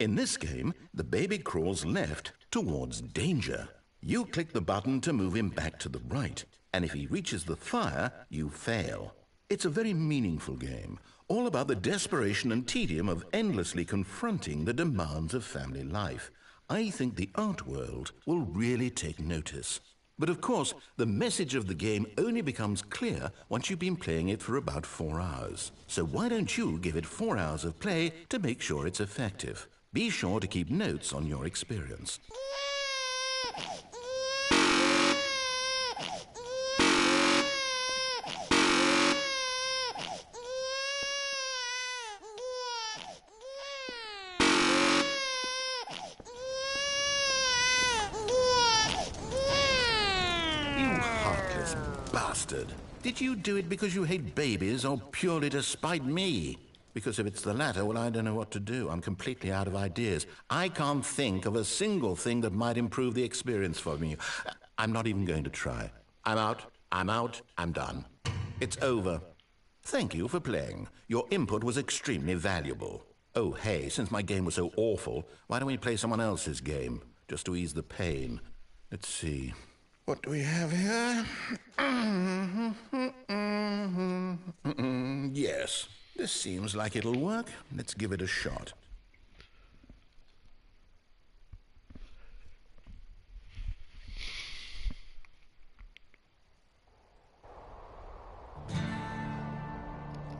In this game, the baby crawls left towards danger. You click the button to move him back to the right, and if he reaches the fire, you fail. It's a very meaningful game, all about the desperation and tedium of endlessly confronting the demands of family life. I think the art world will really take notice. But of course, the message of the game only becomes clear once you've been playing it for about 4 hours. So why don't you give it 4 hours of play to make sure it's effective? Be sure to keep notes on your experience. Bastard. Did you do it because you hate babies or purely to spite me? Because if it's the latter, well, I don't know what to do. I'm completely out of ideas. I can't think of a single thing that might improve the experience for me. I'm not even going to try. I'm out, I'm done. It's over. Thank you for playing. Your input was extremely valuable. Oh, hey, since my game was so awful, why don't we play someone else's game, just to ease the pain? Let's see. What do we have here? Yes, this seems like it'll work. Let's give it a shot.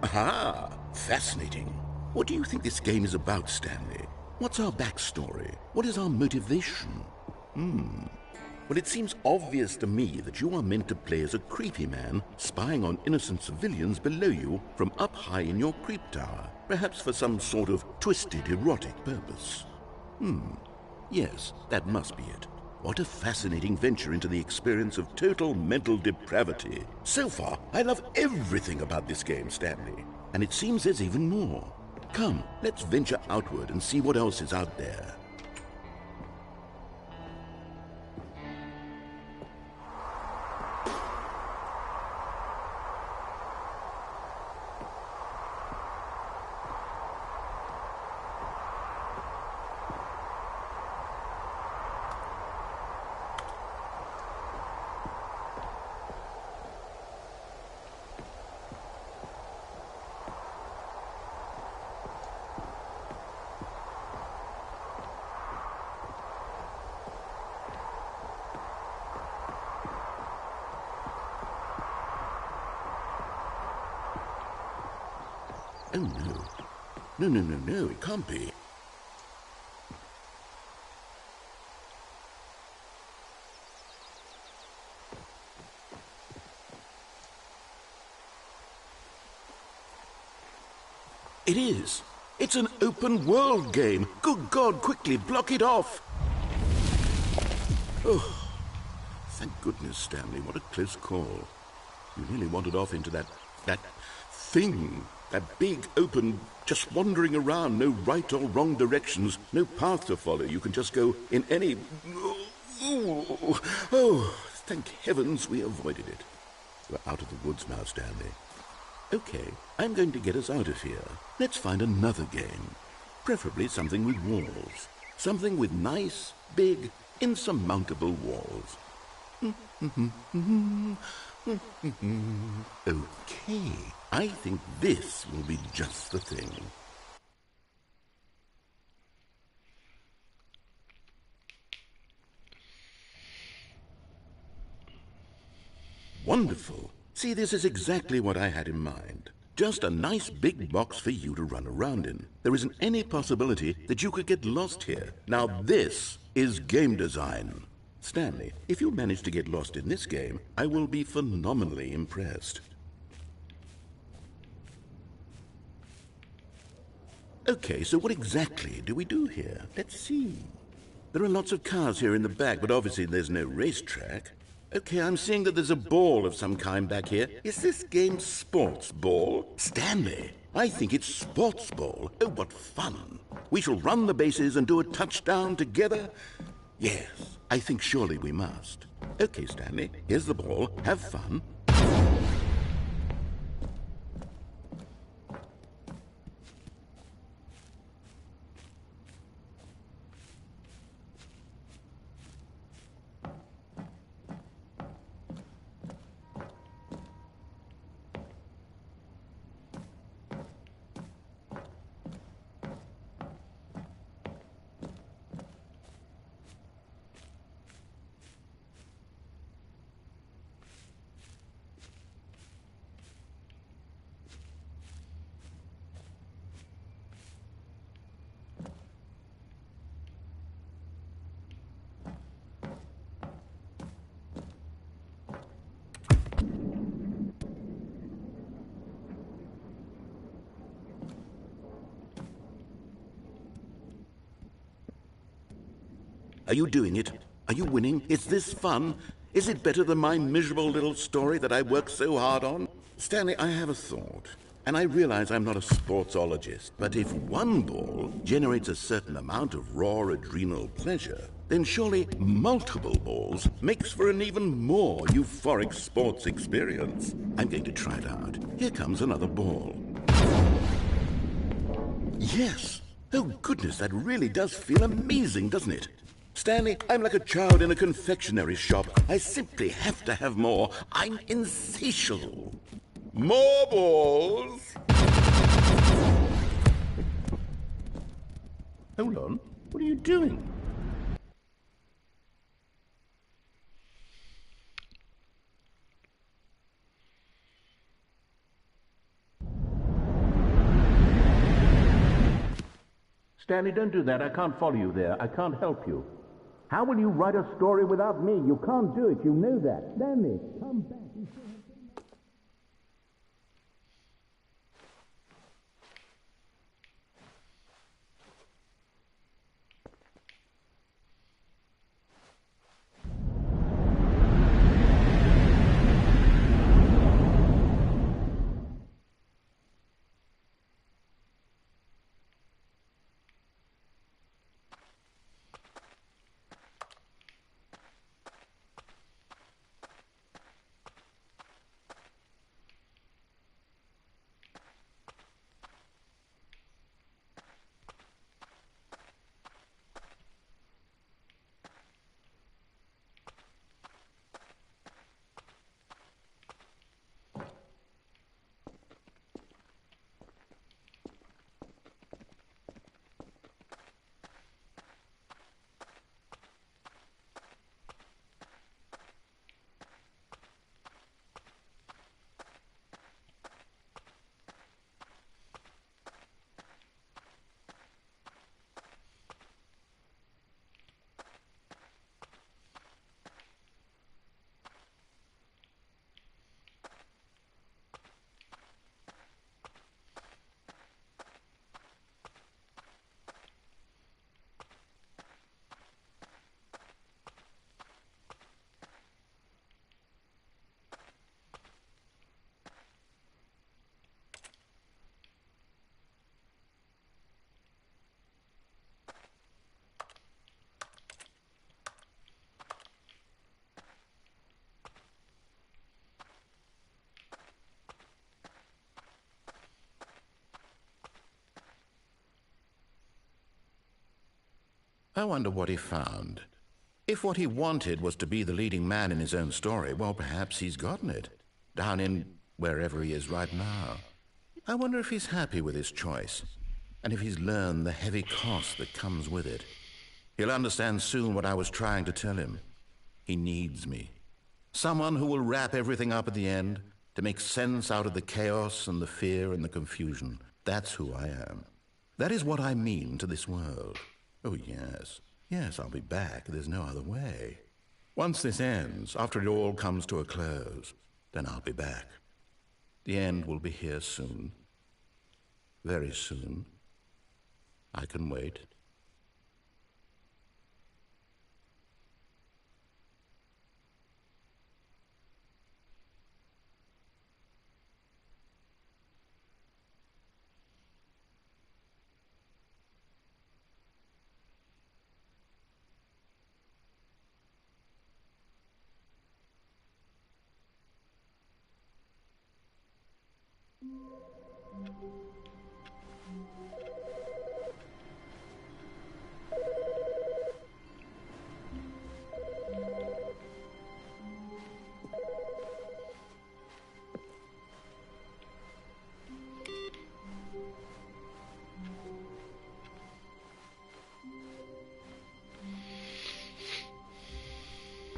Aha! Fascinating. What do you think this game is about, Stanley? What's our backstory? What is our motivation? Well, it seems obvious to me that you are meant to play as a creepy man spying on innocent civilians below you from up high in your creep tower, perhaps for some sort of twisted, erotic purpose. Yes, that must be it. What a fascinating venture into the experience of total mental depravity. So far, I love everything about this game, Stanley. And it seems there's even more. Come, let's venture outward and see what else is out there. Oh, no. No, it can't be. It is. It's an open world game. Good God, quickly, block it off. Oh, thank goodness, Stanley. What a close call. You really wandered off into that thing. That big, open, just wandering around, no right or wrong directions, no path to follow. You can just go in any... Oh, thank heavens we avoided it. We're out of the woods now, Stanley. Okay, I'm going to get us out of here. Let's find another game. Preferably something with walls. Something with nice, big, insurmountable walls. Okay, I think this will be just the thing. Wonderful. See, this is exactly what I had in mind. Just a nice big box for you to run around in. There isn't any possibility that you could get lost here. Now this is game design. Stanley, if you manage to get lost in this game, I will be phenomenally impressed. Okay, so what exactly do we do here? Let's see. There are lots of cars here in the back, but obviously there's no racetrack. Okay, I'm seeing that there's a ball of some kind back here. Is this game sports ball? Stanley, I think it's sports ball. Oh, what fun. We shall run the bases and do a touchdown together. Yes, I think surely we must. Okay, Stanley, here's the ball. Have fun. Are you doing it? Are you winning? Is this fun? Is it better than my miserable little story that I worked so hard on? Stanley, I have a thought. And I realize I'm not a sportsologist, but if one ball generates a certain amount of raw adrenal pleasure, then surely multiple balls makes for an even more euphoric sports experience. I'm going to try it out. Here comes another ball. Yes! Oh goodness, that really does feel amazing, doesn't it? Stanley, I'm like a child in a confectionery shop. I simply have to have more. I'm insatiable. More balls! Hold on. What are you doing? Stanley, don't do that. I can't follow you there. I can't help you. How will you write a story without me? You can't do it. You know that. Stanley, come back. I wonder what he found. If what he wanted was to be the leading man in his own story, well, perhaps he's gotten it. Down in wherever he is right now. I wonder if he's happy with his choice, and if he's learned the heavy cost that comes with it. He'll understand soon what I was trying to tell him. He needs me. Someone who will wrap everything up at the end, to make sense out of the chaos and the fear and the confusion. That's who I am. That is what I mean to this world. Oh, yes. Yes, I'll be back. There's no other way. Once this ends, after it all comes to a close, then I'll be back. The end will be here soon. Very soon. I can wait.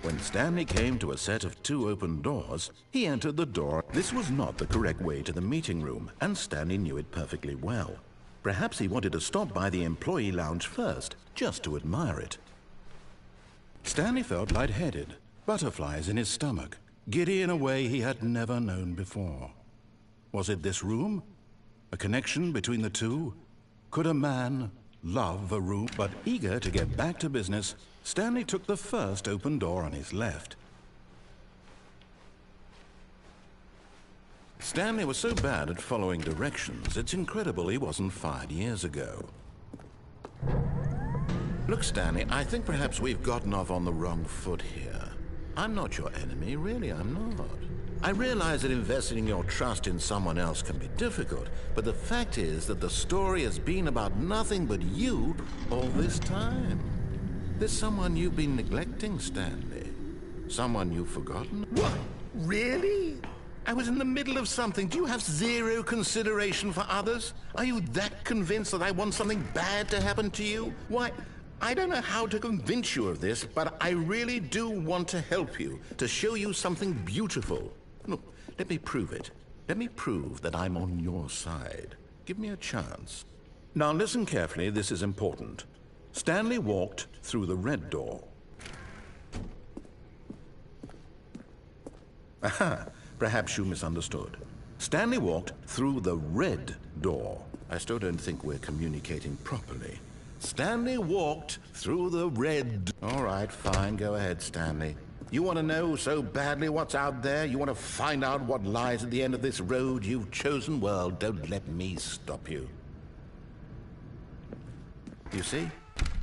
When Stanley came to a set of 2 open doors, he entered the door. This was not the correct way to the meeting room, and Stanley knew it perfectly well. Perhaps he wanted to stop by the employee lounge first, just to admire it. Stanley felt lightheaded, butterflies in his stomach, giddy in a way he had never known before. Was it this room? A connection between the two? Could a man, love a room, but eager to get back to business, Stanley took the first open door on his left. Stanley was so bad at following directions, it's incredible he wasn't fired years ago. Look, Stanley, I think perhaps we've gotten off on the wrong foot here. I'm not your enemy, really, I'm not. I realize that investing your trust in someone else can be difficult, but the fact is that the story has been about nothing but you all this time. There's someone you've been neglecting, Stanley. Someone you've forgotten. What? Really? I was in the middle of something. Do you have zero consideration for others? Are you that convinced that I want something bad to happen to you? Why, I don't know how to convince you of this, but I really do want to help you, to show you something beautiful. Look, let me prove it. Let me prove that I'm on your side. Give me a chance. Now listen carefully, this is important. Stanley walked through the red door. Aha, perhaps you misunderstood. Stanley walked through the red door. I still don't think we're communicating properly. Stanley walked through the red... All right, fine, go ahead, Stanley. You want to know so badly what's out there? You want to find out what lies at the end of this road you've chosen? Well, don't let me stop you. You see?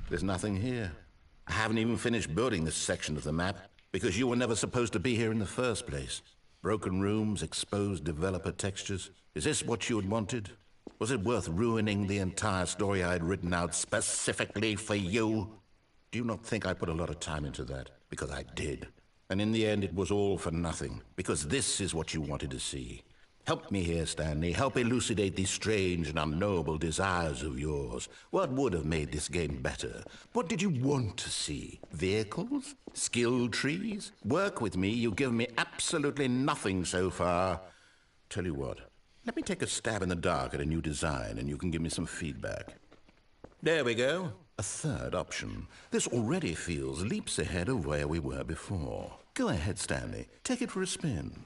There's nothing here. I haven't even finished building this section of the map because you were never supposed to be here in the first place. Broken rooms, exposed developer textures. Is this what you had wanted? Was it worth ruining the entire story I had written out specifically for you? Do you not think I put a lot of time into that? Because I did. And in the end, it was all for nothing. Because this is what you wanted to see. Help me here, Stanley. Help elucidate these strange and unknowable desires of yours. What would have made this game better? What did you want to see? Vehicles? Skill trees? Work with me. You've given me absolutely nothing so far. Tell you what. Let me take a stab in the dark at a new design, and you can give me some feedback. There we go. A third option. This already feels leaps ahead of where we were before. Go ahead, Stanley. Take it for a spin.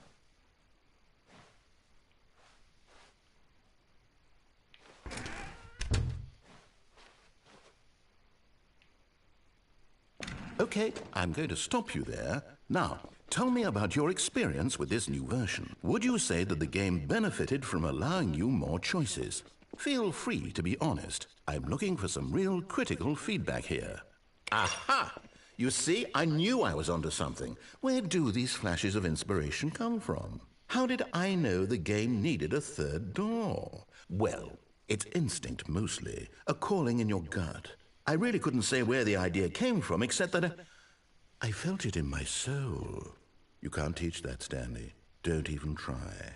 Okay, I'm going to stop you there. Now, tell me about your experience with this new version. Would you say that the game benefited from allowing you more choices? Feel free to be honest. I'm looking for some real critical feedback here. Aha! You see, I knew I was onto something. Where do these flashes of inspiration come from? How did I know the game needed a third door? Well, it's instinct mostly, a calling in your gut. I really couldn't say where the idea came from, except that I felt it in my soul. You can't teach that, Stanley. Don't even try.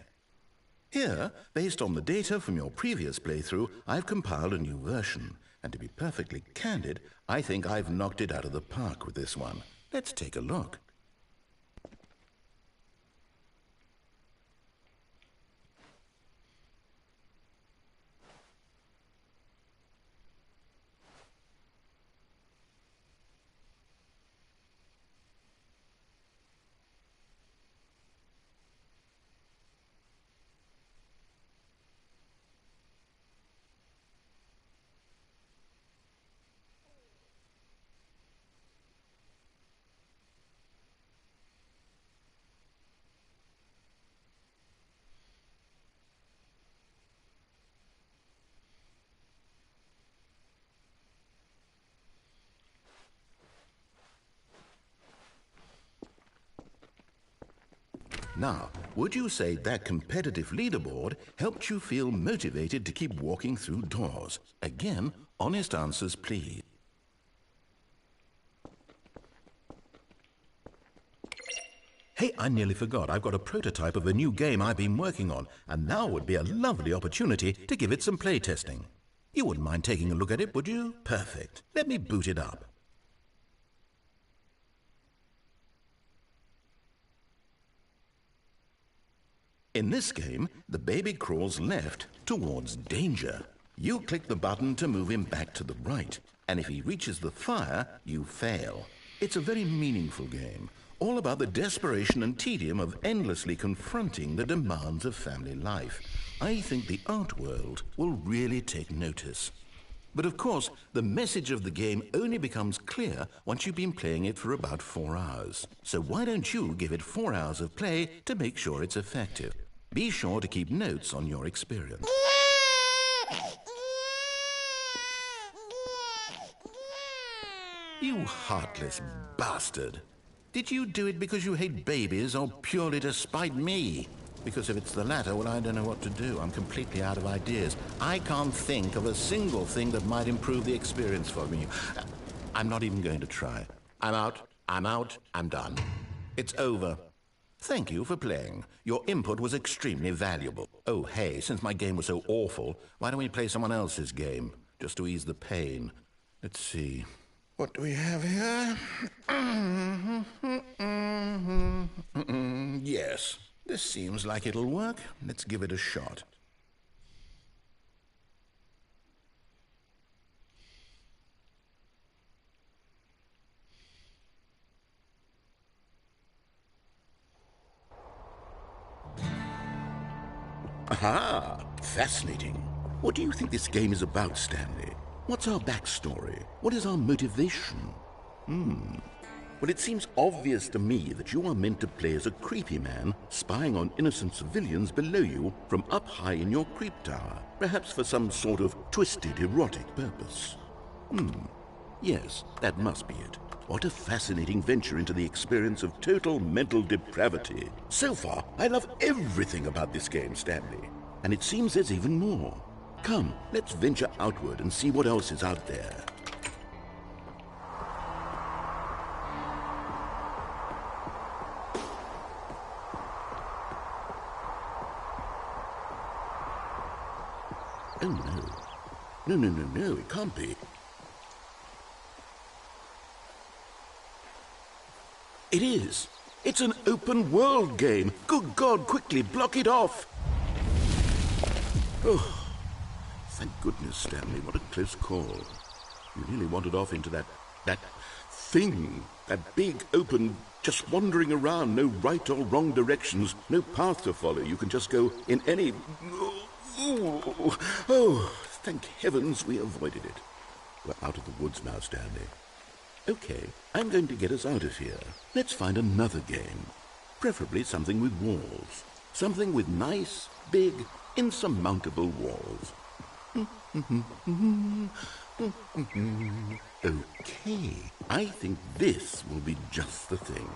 Here, based on the data from your previous playthrough, I've compiled a new version. And to be perfectly candid, I think I've knocked it out of the park with this one. Let's take a look. Now, would you say that competitive leaderboard helped you feel motivated to keep walking through doors? Again, honest answers, please. Hey, I nearly forgot. I've got a prototype of a new game I've been working on, and now would be a lovely opportunity to give it some playtesting. You wouldn't mind taking a look at it, would you? Perfect. Let me boot it up. In this game, the baby crawls left towards danger. You click the button to move him back to the right, and if he reaches the fire, you fail. It's a very meaningful game, all about the desperation and tedium of endlessly confronting the demands of family life. I think the art world will really take notice. But of course, the message of the game only becomes clear once you've been playing it for about 4 hours. So why don't you give it 4 hours of play to make sure it's effective? Be sure to keep notes on your experience. You heartless bastard. Did you do it because you hate babies or purely to spite me? Because if it's the latter, well, I don't know what to do. I'm completely out of ideas. I can't think of a single thing that might improve the experience for me. I'm not even going to try. I'm out, I'm done. It's over. Thank you for playing. Your input was extremely valuable. Oh, hey, since my game was so awful, why don't we play someone else's game? Just to ease the pain. Let's see. What do we have here? Yes, this seems like it'll work. Let's give it a shot. Aha! Fascinating. What do you think this game is about, Stanley? What's our backstory? What is our motivation? Well, it seems obvious to me that you are meant to play as a creepy man spying on innocent civilians below you from up high in your creep tower, perhaps for some sort of twisted, erotic purpose. Yes, that must be it. What a fascinating venture into the experience of total mental depravity. So far, I love everything about this game, Stanley. And it seems there's even more. Come, let's venture outward and see what else is out there. Oh, no. No, it can't be. It is. It's an open world game. Good God, quickly, block it off. Oh, thank goodness, Stanley. What a close call. You nearly wandered off into that thing. That big, open, just wandering around. No right or wrong directions. No path to follow. You can just go in any... Oh, thank heavens we avoided it. We're out of the woods now, Stanley. Okay, I'm going to get us out of here. Let's find another game. Preferably something with walls. Something with nice, big, insurmountable walls. Okay, I think this will be just the thing.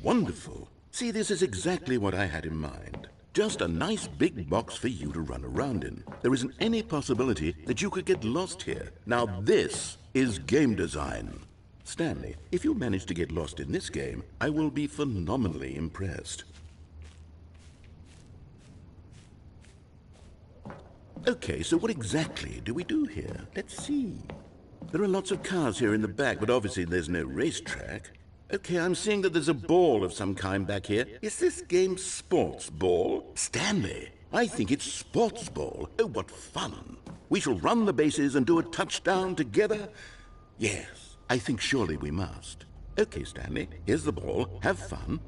Wonderful. See, this is exactly what I had in mind. Just a nice big box for you to run around in. There isn't any possibility that you could get lost here. Now this is game design. Stanley, if you manage to get lost in this game, I will be phenomenally impressed. Okay, so what exactly do we do here? Let's see. There are lots of cars here in the back, but obviously there's no racetrack. Okay, I'm seeing that there's a ball of some kind back here. Is this game sports ball? Stanley, I think it's sports ball. Oh, what fun. We shall run the bases and do a touchdown together? Yes, I think surely we must. Okay, Stanley, here's the ball. Have fun.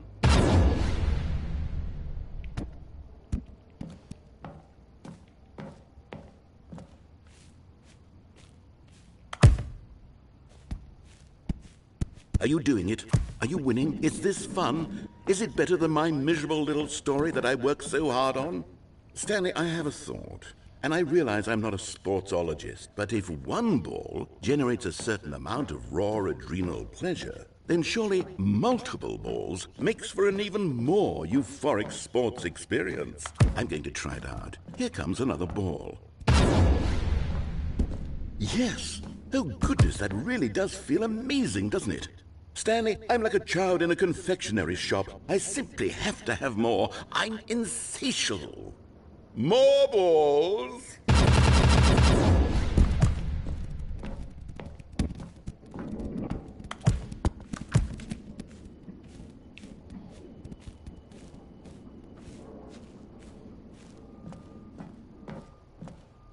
Are you doing it? Are you winning? Is this fun? Is it better than my miserable little story that I worked so hard on? Stanley, I have a thought. And I realize I'm not a sportsologist, but if one ball generates a certain amount of raw adrenal pleasure, then surely multiple balls makes for an even more euphoric sports experience. I'm going to try it out. Here comes another ball. Yes! Oh goodness, that really does feel amazing, doesn't it? Stanley, I'm like a child in a confectionery shop. I simply have to have more. I'm insatiable. More balls!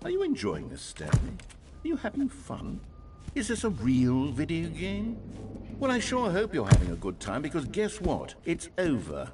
Are you enjoying this, Stanley? Are you having fun? Is this a real video game? Well, I sure hope you're having a good time, because guess what? It's over.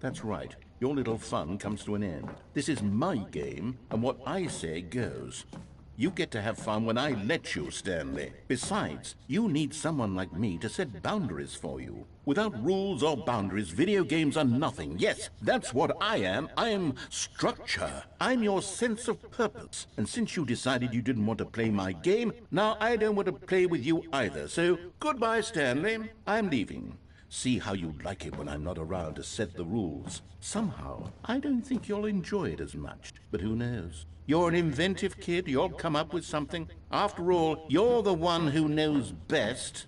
That's right. Your little fun comes to an end. This is my game, and what I say goes. You get to have fun when I let you, Stanley. Besides, you need someone like me to set boundaries for you. Without rules or boundaries, video games are nothing. Yes, that's what I am. I'm structure. I'm your sense of purpose. And since you decided you didn't want to play my game, now I don't want to play with you either. So, goodbye, Stanley. I'm leaving. See how you like it when I'm not around to set the rules. Somehow, I don't think you'll enjoy it as much. But who knows? You're an inventive kid. You'll come up with something. After all, you're the one who knows best.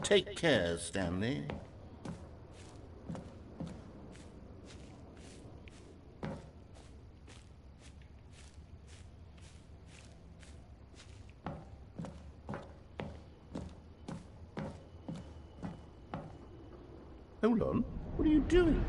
Take care, Stanley. Hold on. What are you doing?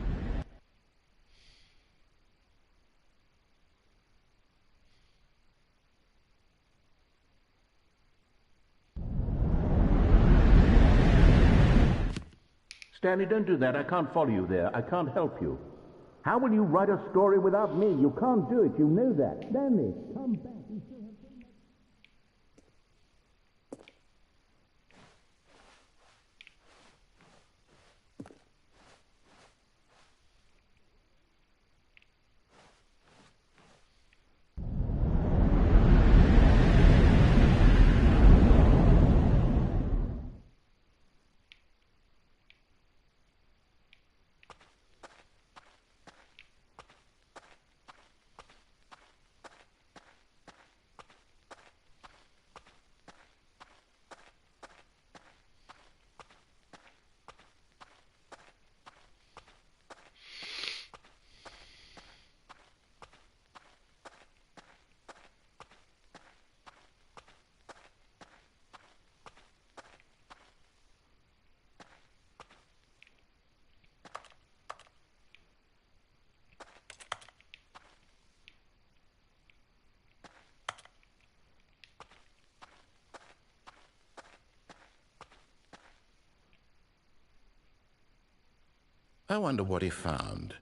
Stanley, don't do that. I can't follow you there. I can't help you. How will you write a story without me? You can't do it. You know that. Stanley, come back. You still have so much. I wonder what he found.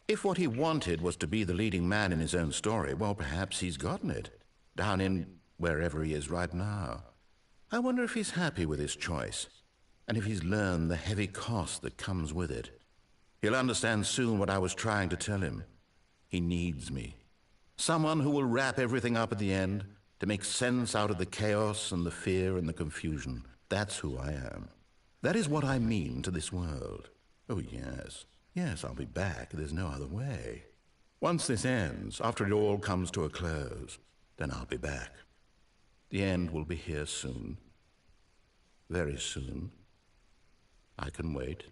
If what he wanted was to be the leading man in his own story, well, perhaps he's gotten it. Down in wherever he is right now. I wonder if he's happy with his choice, and if he's learned the heavy cost that comes with it. He'll understand soon what I was trying to tell him. He needs me. Someone who will wrap everything up at the end, to make sense out of the chaos and the fear and the confusion. That's who I am. That is what I mean to this world. Oh, yes. Yes, I'll be back. There's no other way. Once this ends, after it all comes to a close, then I'll be back. The end will be here soon. Very soon. I can wait.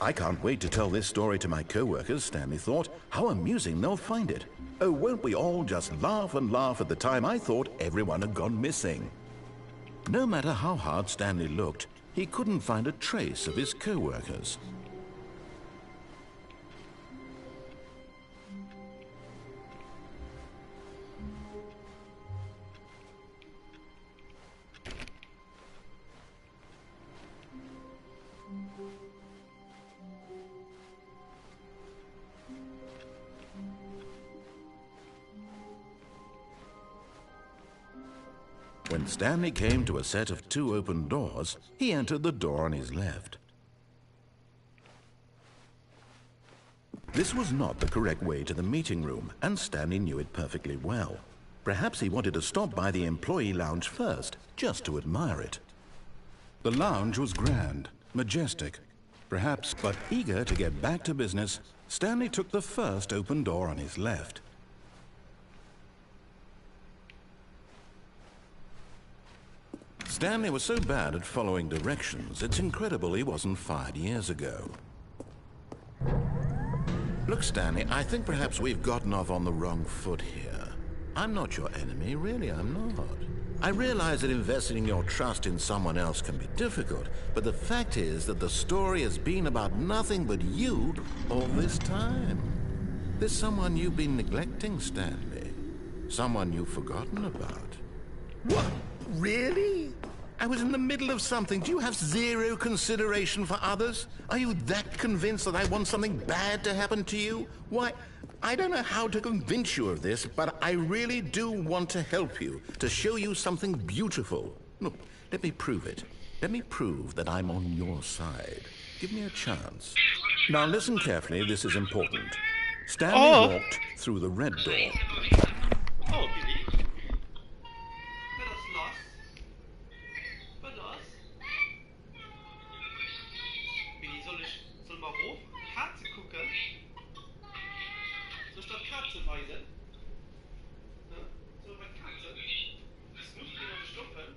I can't wait to tell this story to my co-workers, Stanley thought. How amusing they'll find it. Oh, won't we all just laugh and laugh at the time I thought everyone had gone missing. No matter how hard Stanley looked, he couldn't find a trace of his co-workers. When Stanley came to a set of 2 open doors, he entered the door on his left. This was not the correct way to the meeting room, and Stanley knew it perfectly well. Perhaps he wanted to stop by the employee lounge first, just to admire it. The lounge was grand, majestic, perhaps, but eager to get back to business, Stanley took the first open door on his left. Stanley was so bad at following directions, it's incredible he wasn't fired years ago. Look, Stanley, I think perhaps we've gotten off on the wrong foot here. I'm not your enemy, really, I'm not. I realize that investing your trust in someone else can be difficult, but the fact is that the story has been about nothing but you all this time. There's someone you've been neglecting, Stanley. Someone you've forgotten about. What? Really? I was in the middle of something. Do you have zero consideration for others? Are you that convinced that I want something bad to happen to you? Why, I don't know how to convince you of this, but I really do want to help you, to show you something beautiful. Look, let me prove it. Let me prove that I'm on your side. Give me a chance. Now listen carefully, this is important. Stanley walked through the red door. Oh, Billy. Wer das los? Wer das? Billy, soll mal hoch? Katze gucken? Soll statt Katze weisen? Ne? Soll bei Katze? Das muss ich dir noch stoppen.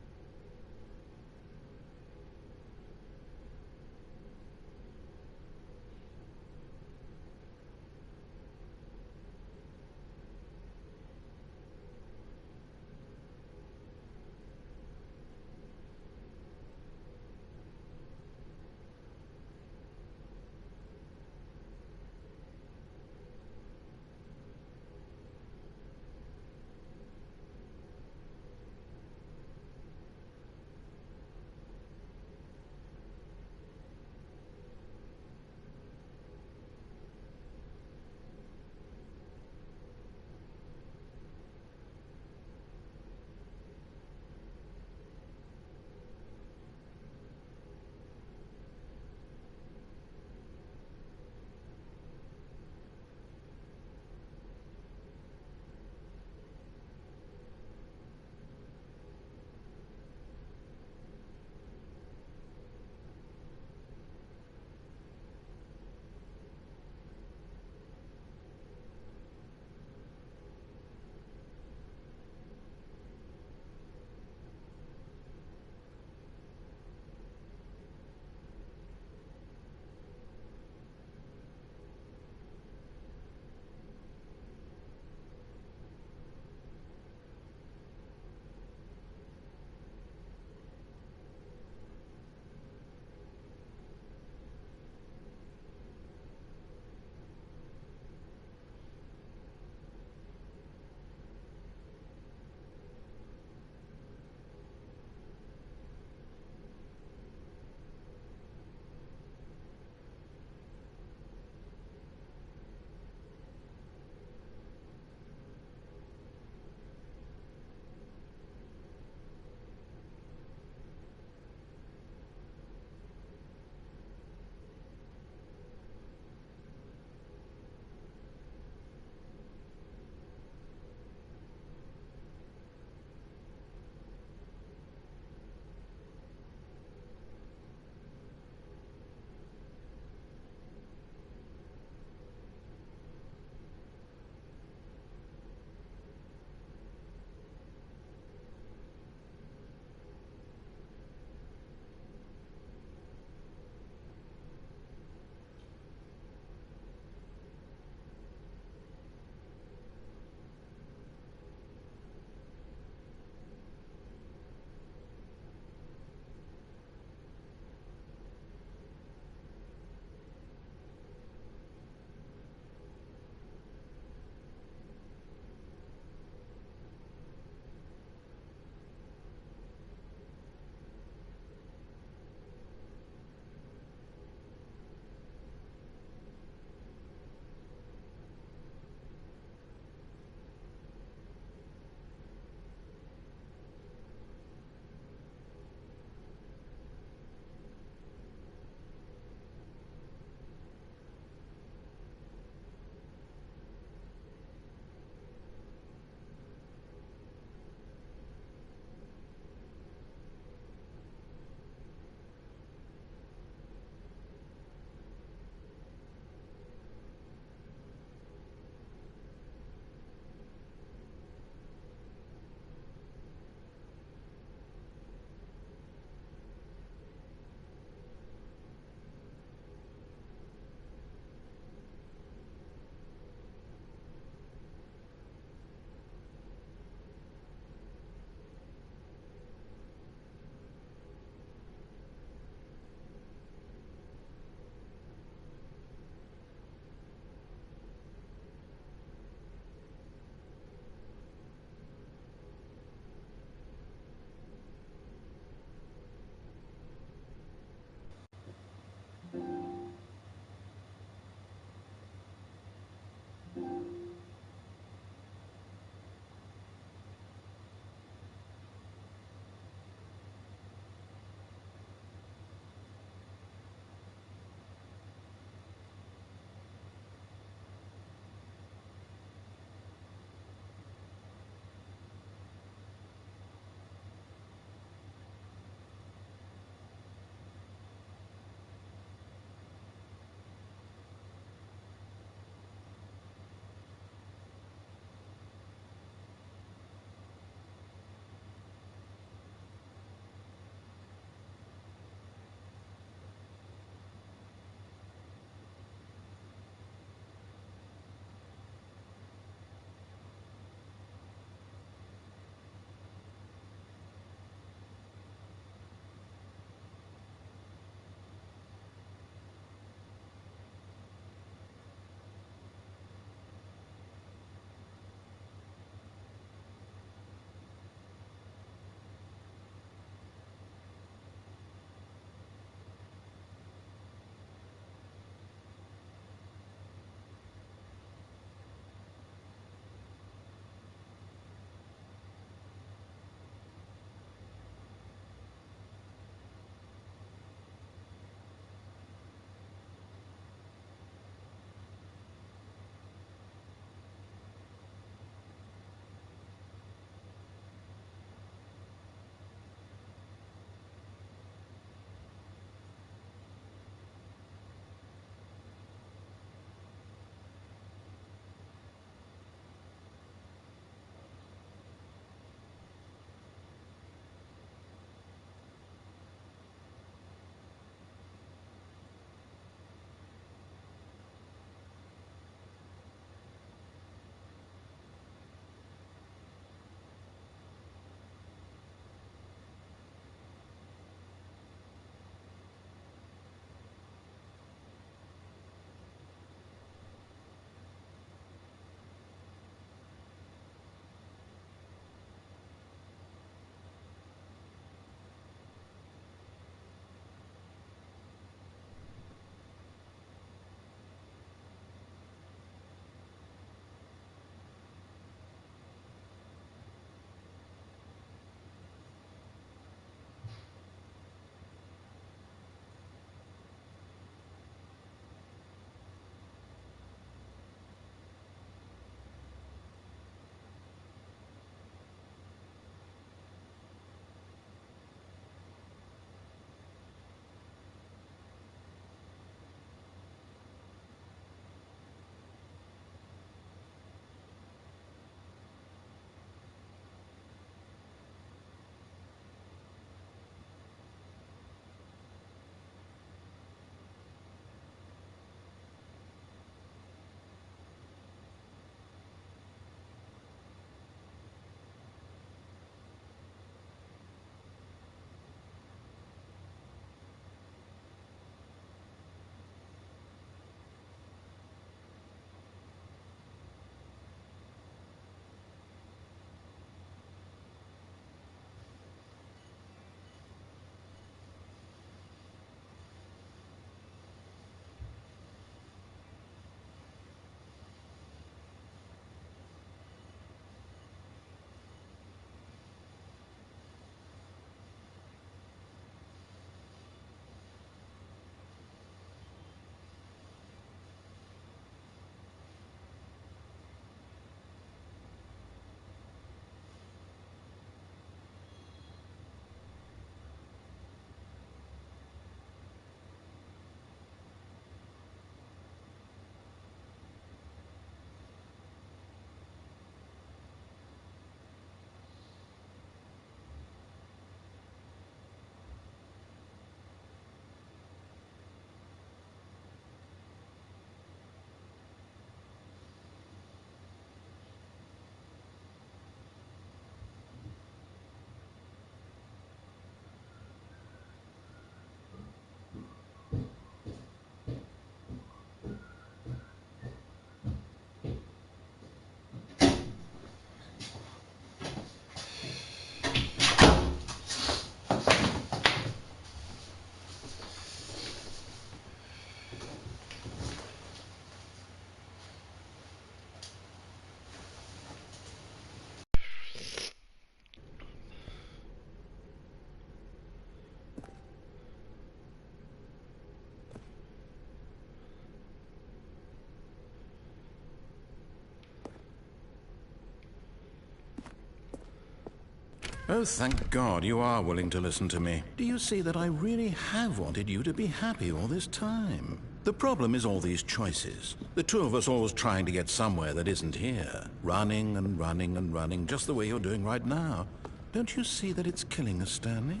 Oh, thank God you are willing to listen to me. Do you see that I really have wanted you to be happy all this time? The problem is all these choices. The two of us always trying to get somewhere that isn't here. Running and running and running, just the way you're doing right now. Don't you see that it's killing us, Stanley?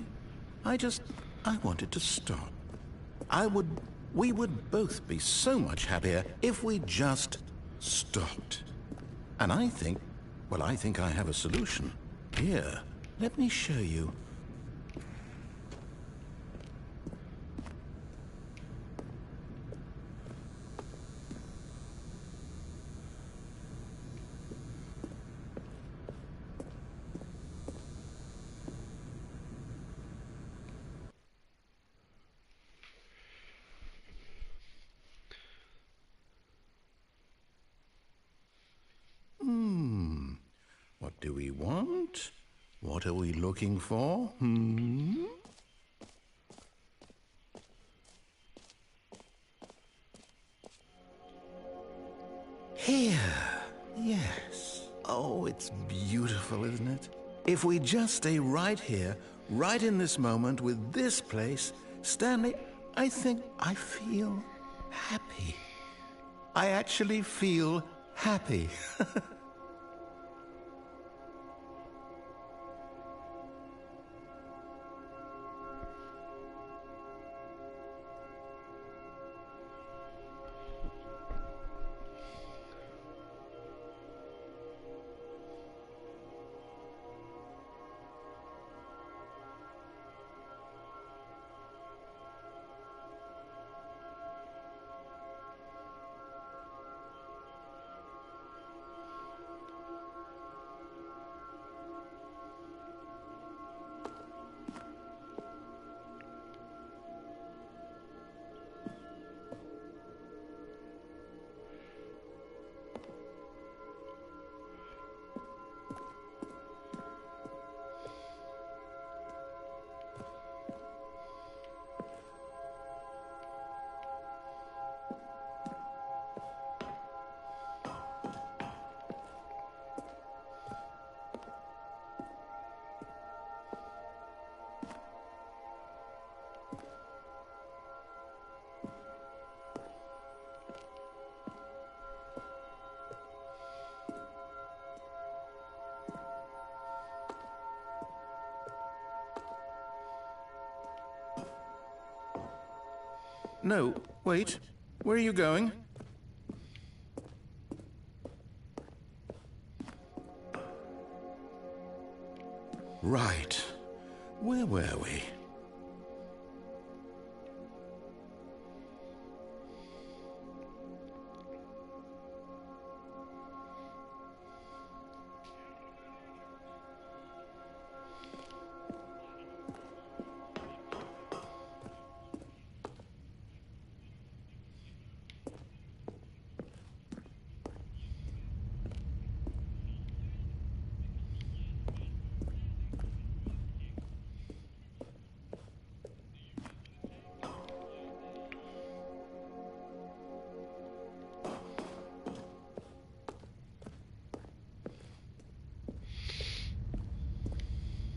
I want it to stop. We would both be so much happier if we just stopped. And I think I have a solution. Here, let me show you. What do we want? What are we looking for? Here. Yes. Oh, it's beautiful, isn't it? If we just stay right here, right in this moment with this place, Stanley, I think I feel happy. I actually feel happy. No, wait. Where are you going? Right. Where were we?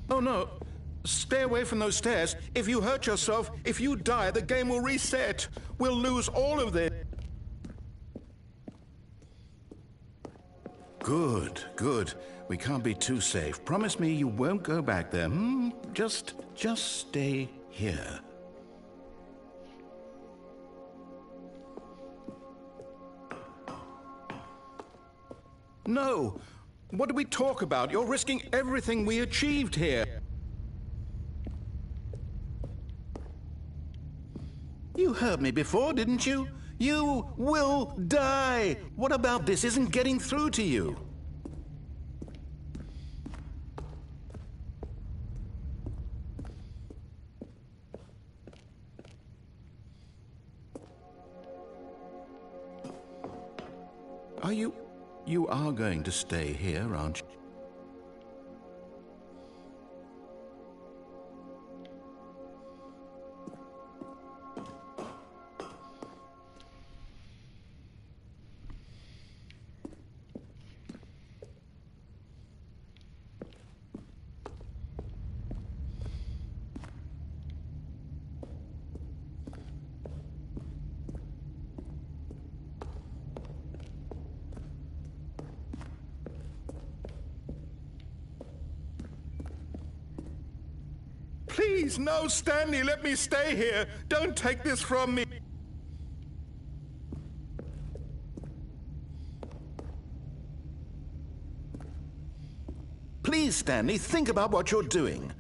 Oh, no. Stay away from those stairs. If you hurt yourself, if you die, the game will reset. We'll lose all of this. Good, good. We can't be too safe. Promise me you won't go back there. Just stay here. No. What do we talk about? You're risking everything we achieved here. You heard me before, didn't you? You will die. What about this isn't getting through to you? You are going to stay here, aren't you? Please, no, Stanley, let me stay here. Don't take this from me. Please, Stanley, think about what you're doing.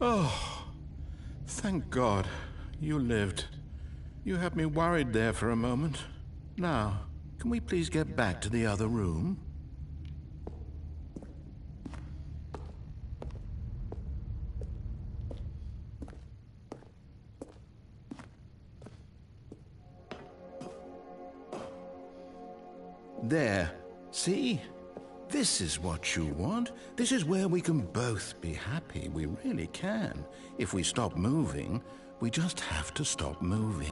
Oh, thank God. You lived. You had me worried there for a moment. Now, can we please get back to the other room? There. See? This is what you want. This is where we can both be happy. We really can. If we stop moving, we just have to stop moving.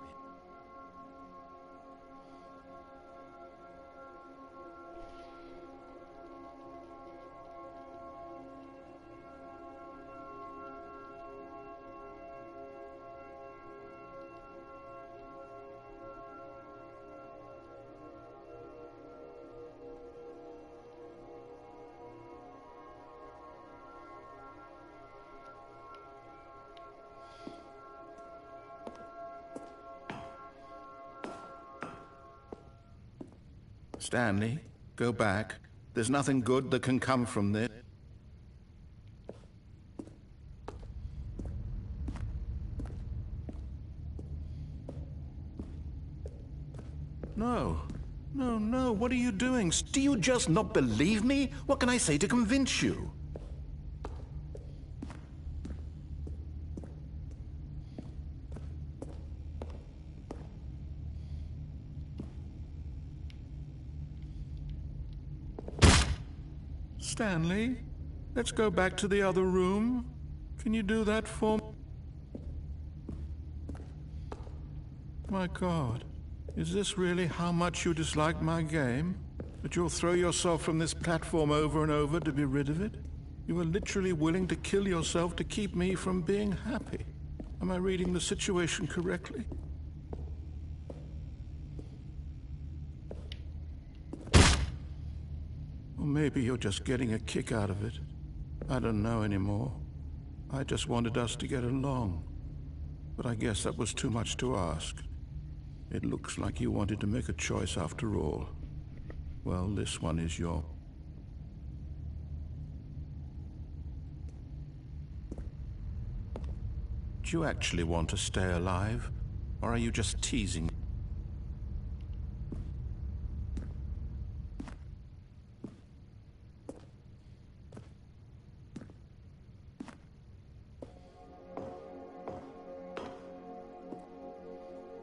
Stanley, go back. There's nothing good that can come from this. No. No, no, what are you doing? Do you just not believe me? What can I say to convince you? Stanley, let's go back to the other room. Can you do that for me? My God, is this really how much you dislike my game? That you'll throw yourself from this platform over and over to be rid of it? You are literally willing to kill yourself to keep me from being happy. Am I reading the situation correctly? Or maybe you're just getting a kick out of it. I don't know anymore. I just wanted us to get along. But I guess that was too much to ask. It looks like you wanted to make a choice after all. Well, this one is your... Do you actually want to stay alive? Or are you just teasing?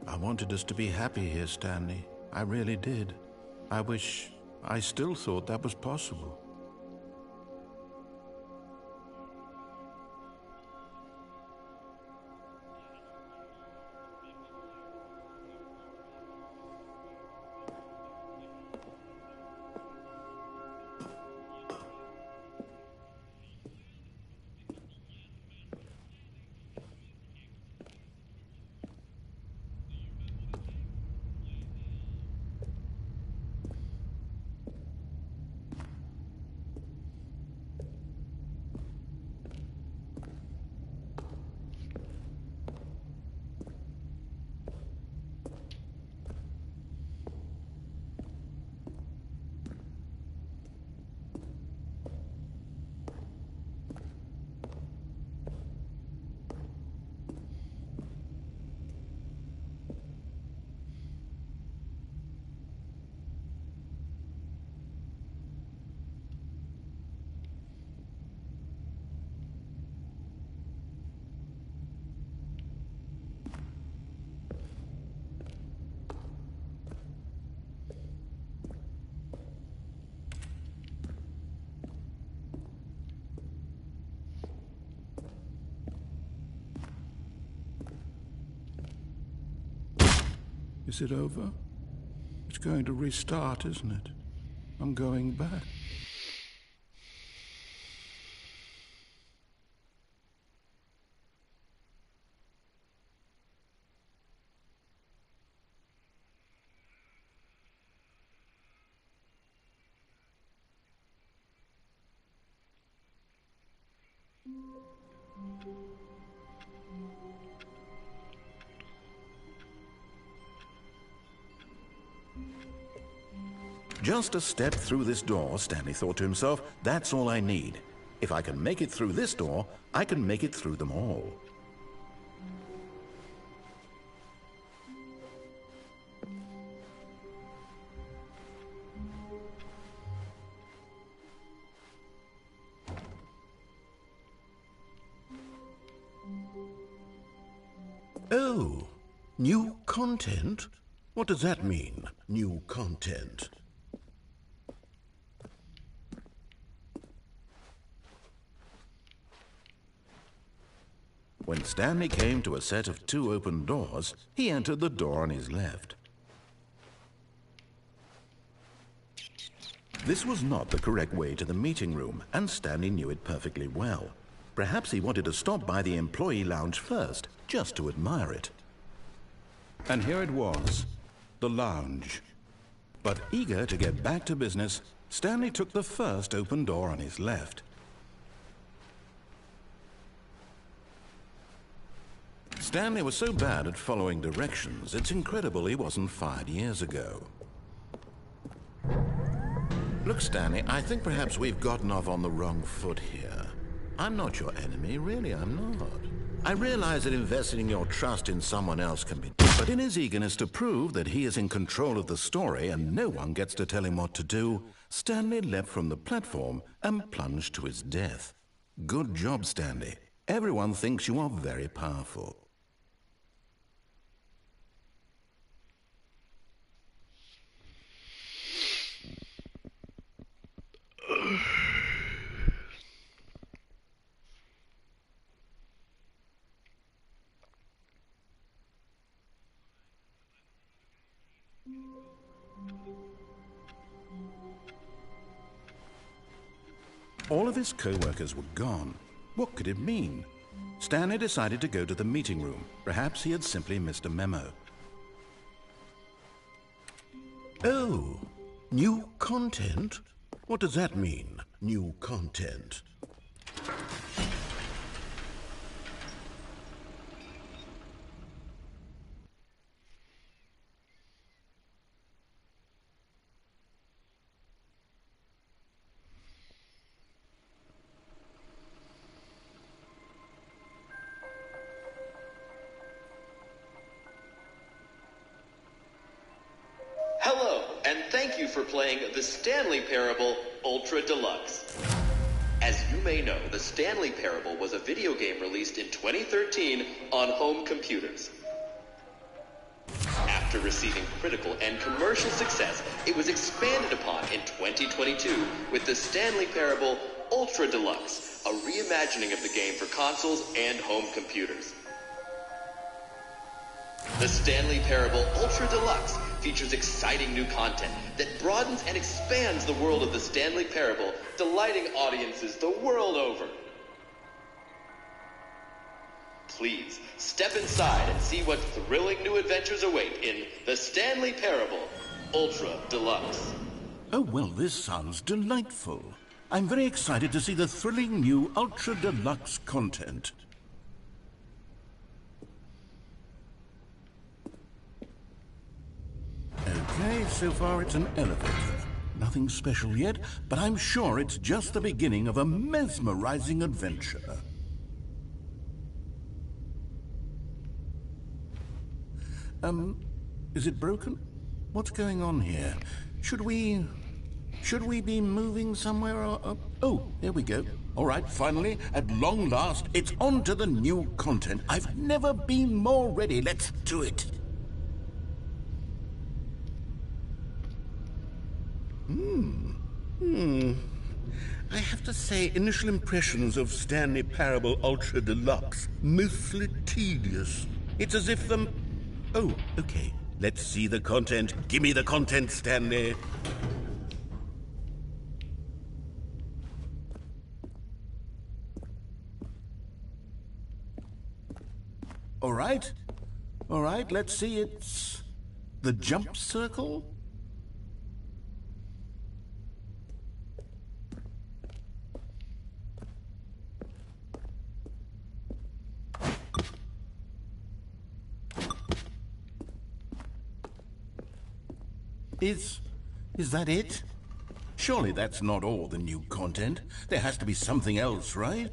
I wanted us to be happy here, Stanley. I really did. I still thought that was possible. Is it over? It's going to restart, isn't it? I'm going back. Just a step through this door, Stanley thought to himself, that's all I need. If I can make it through this door, I can make it through them all. Oh, new content? What does that mean, new content? When Stanley came to a set of 2 open doors, he entered the door on his left. This was not the correct way to the meeting room, and Stanley knew it perfectly well. Perhaps he wanted to stop by the employee lounge first, just to admire it. And here it was, the lounge. But eager to get back to business, Stanley took the first open door on his left. Stanley was so bad at following directions, it's incredible he wasn't fired years ago. Look, Stanley, I think perhaps we've gotten off on the wrong foot here. I'm not your enemy, really, I'm not. I realize that investing your trust in someone else can be, but in his eagerness to prove that he is in control of the story and no one gets to tell him what to do, Stanley leapt from the platform and plunged to his death. Good job, Stanley. Everyone thinks you are very powerful. All of his co-workers were gone. What could it mean? Stanley decided to go to the meeting room. Perhaps he had simply missed a memo. Oh, new content? What does that mean, new content? Hello, and thank you for playing the Stanley Parable Ultra Deluxe. As you may know, the Stanley Parable was a video game released in 2013 on home computers. After receiving critical and commercial success, it was expanded upon in 2022 with the Stanley Parable Ultra Deluxe, a reimagining of the game for consoles and home computers. The Stanley Parable Ultra Deluxe features exciting new content that broadens and expands the world of the Stanley Parable, delighting audiences the world over. Please, step inside and see what thrilling new adventures await in the Stanley Parable Ultra Deluxe. Oh, well, this sounds delightful. I'm very excited to see the thrilling new Ultra Deluxe content. Okay, so far it's an elevator. Nothing special yet, but I'm sure it's just the beginning of a mesmerizing adventure. Is it broken? What's going on here? Should we be moving somewhere or... Oh, there we go. All right, finally, at long last, it's on to the new content. I've never been more ready. Let's do it. I have to say, initial impressions of Stanley Parable Ultra Deluxe, mostly tedious. It's as if Oh, okay. Let's see the content. Give me the content, Stanley. All right. All right, let's see. It's the jump circle? Is that it? Surely that's not all the new content. There has to be something else, right?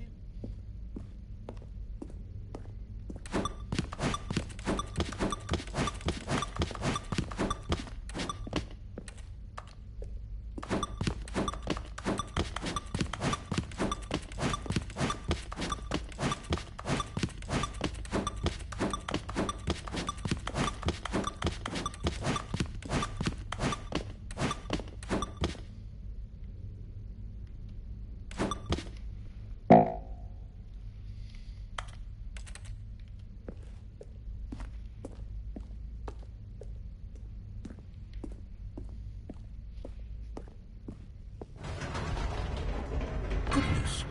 Goodness,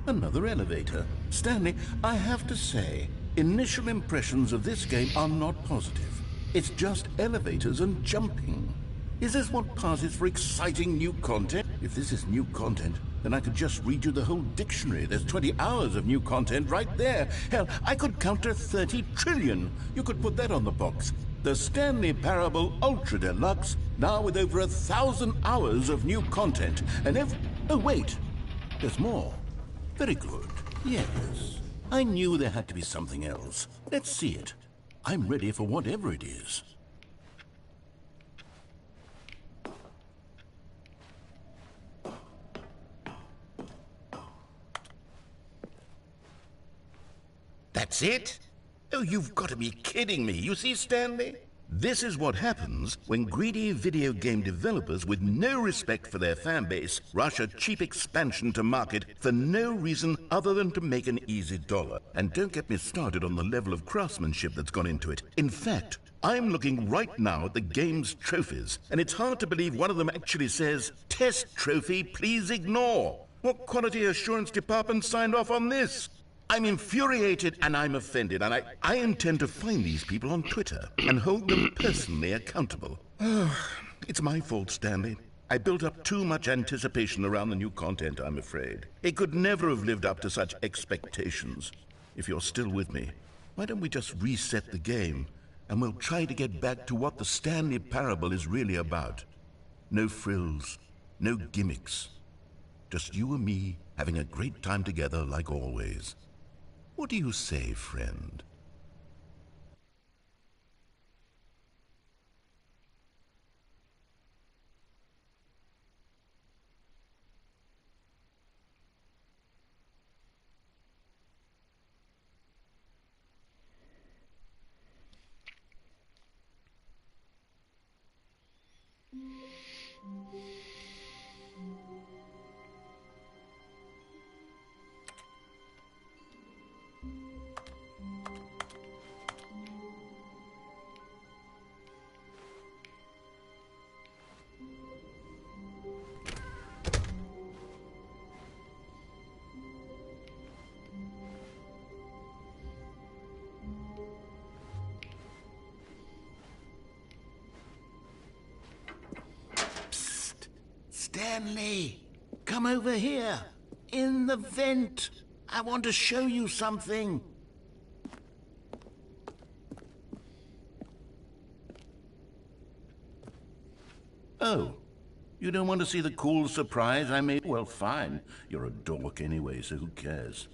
another elevator. Stanley, I have to say, initial impressions of this game are not positive. It's just elevators and jumping. Is this what passes for exciting new content? If this is new content, then I could just read you the whole dictionary. There's 20 hours of new content right there. Hell, I could counter 30 trillion. You could put that on the box. The Stanley Parable Ultra Deluxe, now with over 1,000 hours of new content. And oh, wait. There's more. Very good. Yes. I knew there had to be something else. Let's see it. I'm ready for whatever it is. That's it? Oh, you've got to be kidding me. You see, Stanley? This is what happens when greedy video game developers with no respect for their fan base rush a cheap expansion to market for no reason other than to make an easy dollar. And don't get me started on the level of craftsmanship that's gone into it. In fact, I'm looking right now at the game's trophies, and it's hard to believe one of them actually says, "Test trophy, please ignore." What quality assurance department signed off on this? I'm infuriated and I'm offended, and I intend to find these people on Twitter and hold them personally accountable. It's my fault, Stanley. I built up too much anticipation around the new content, I'm afraid. It could never have lived up to such expectations. If you're still with me, why don't we just reset the game, and we'll try to get back to what the Stanley Parable is really about. No frills, no gimmicks. Just you and me having a great time together like always. What do you say, friend? Stanley, come over here. In the vent. I want to show you something. Oh, you don't want to see the cool surprise I made? Well, fine. You're a dork anyway, so who cares?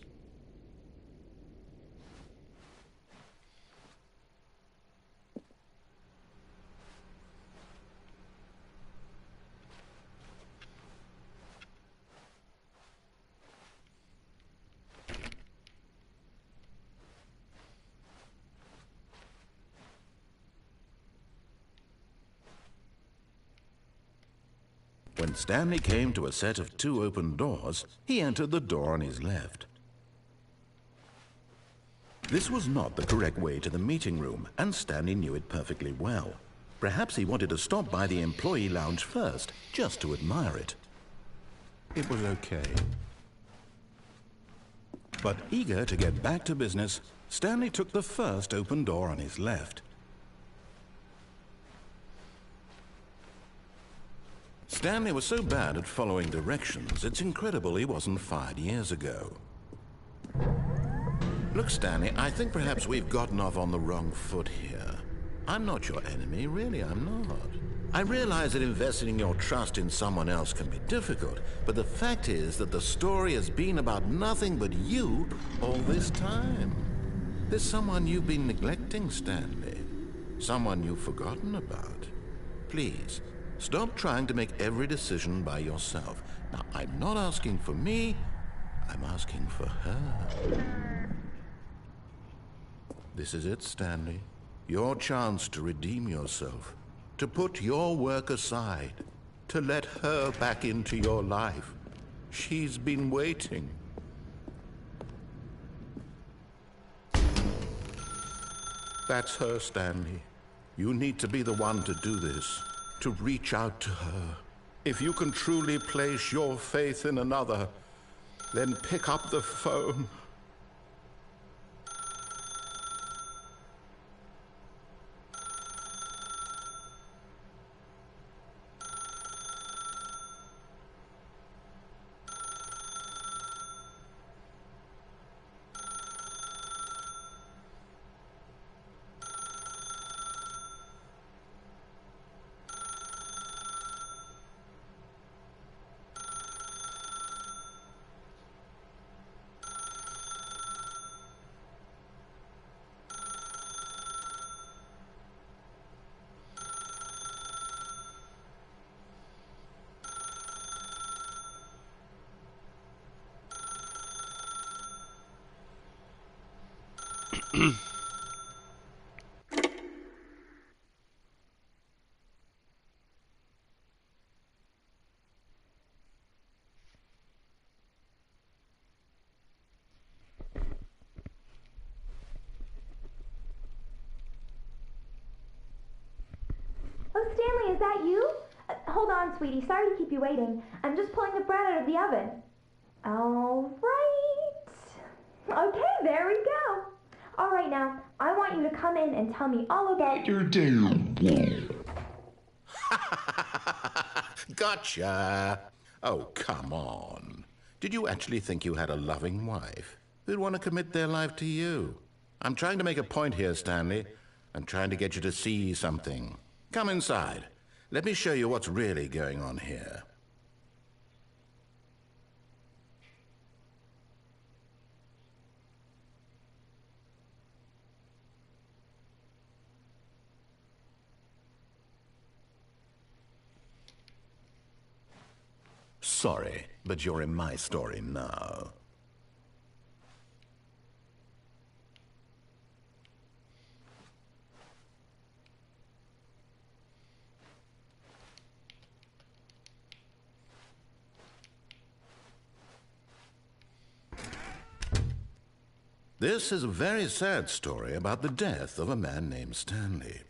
When Stanley came to a set of 2 open doors, he entered the door on his left. This was not the correct way to the meeting room, and Stanley knew it perfectly well. Perhaps he wanted to stop by the employee lounge first, just to admire it. It was okay. But eager to get back to business, Stanley took the first open door on his left. Stanley was so bad at following directions, it's incredible he wasn't fired years ago. Look, Stanley, I think perhaps we've gotten off on the wrong foot here. I'm not your enemy, really, I'm not. I realize that investing your trust in someone else can be difficult, but the fact is that the story has been about nothing but you all this time. There's someone you've been neglecting, Stanley. Someone you've forgotten about. Please, stop trying to make every decision by yourself. Now, I'm not asking for me, I'm asking for her. This is it, Stanley. Your chance to redeem yourself. To put your work aside. To let her back into your life. She's been waiting. That's her, Stanley. You need to be the one to do this. To reach out to her. If you can truly place your faith in another, then pick up the phone. Oh, Stanley, is that you? Hold on, sweetie. Sorry to keep you waiting. I'm just pulling the bread out of the oven. All right. Okay, there we go. All right, now, I want you to come in and tell me all about your day. Gotcha. Oh, come on. Did you actually think you had a loving wife who'd want to commit their life to you? I'm trying to make a point here, Stanley. I'm trying to get you to see something. Come inside. Let me show you what's really going on here. Sorry, but you're in my story now. This is a very sad story about the death of a man named Stanley.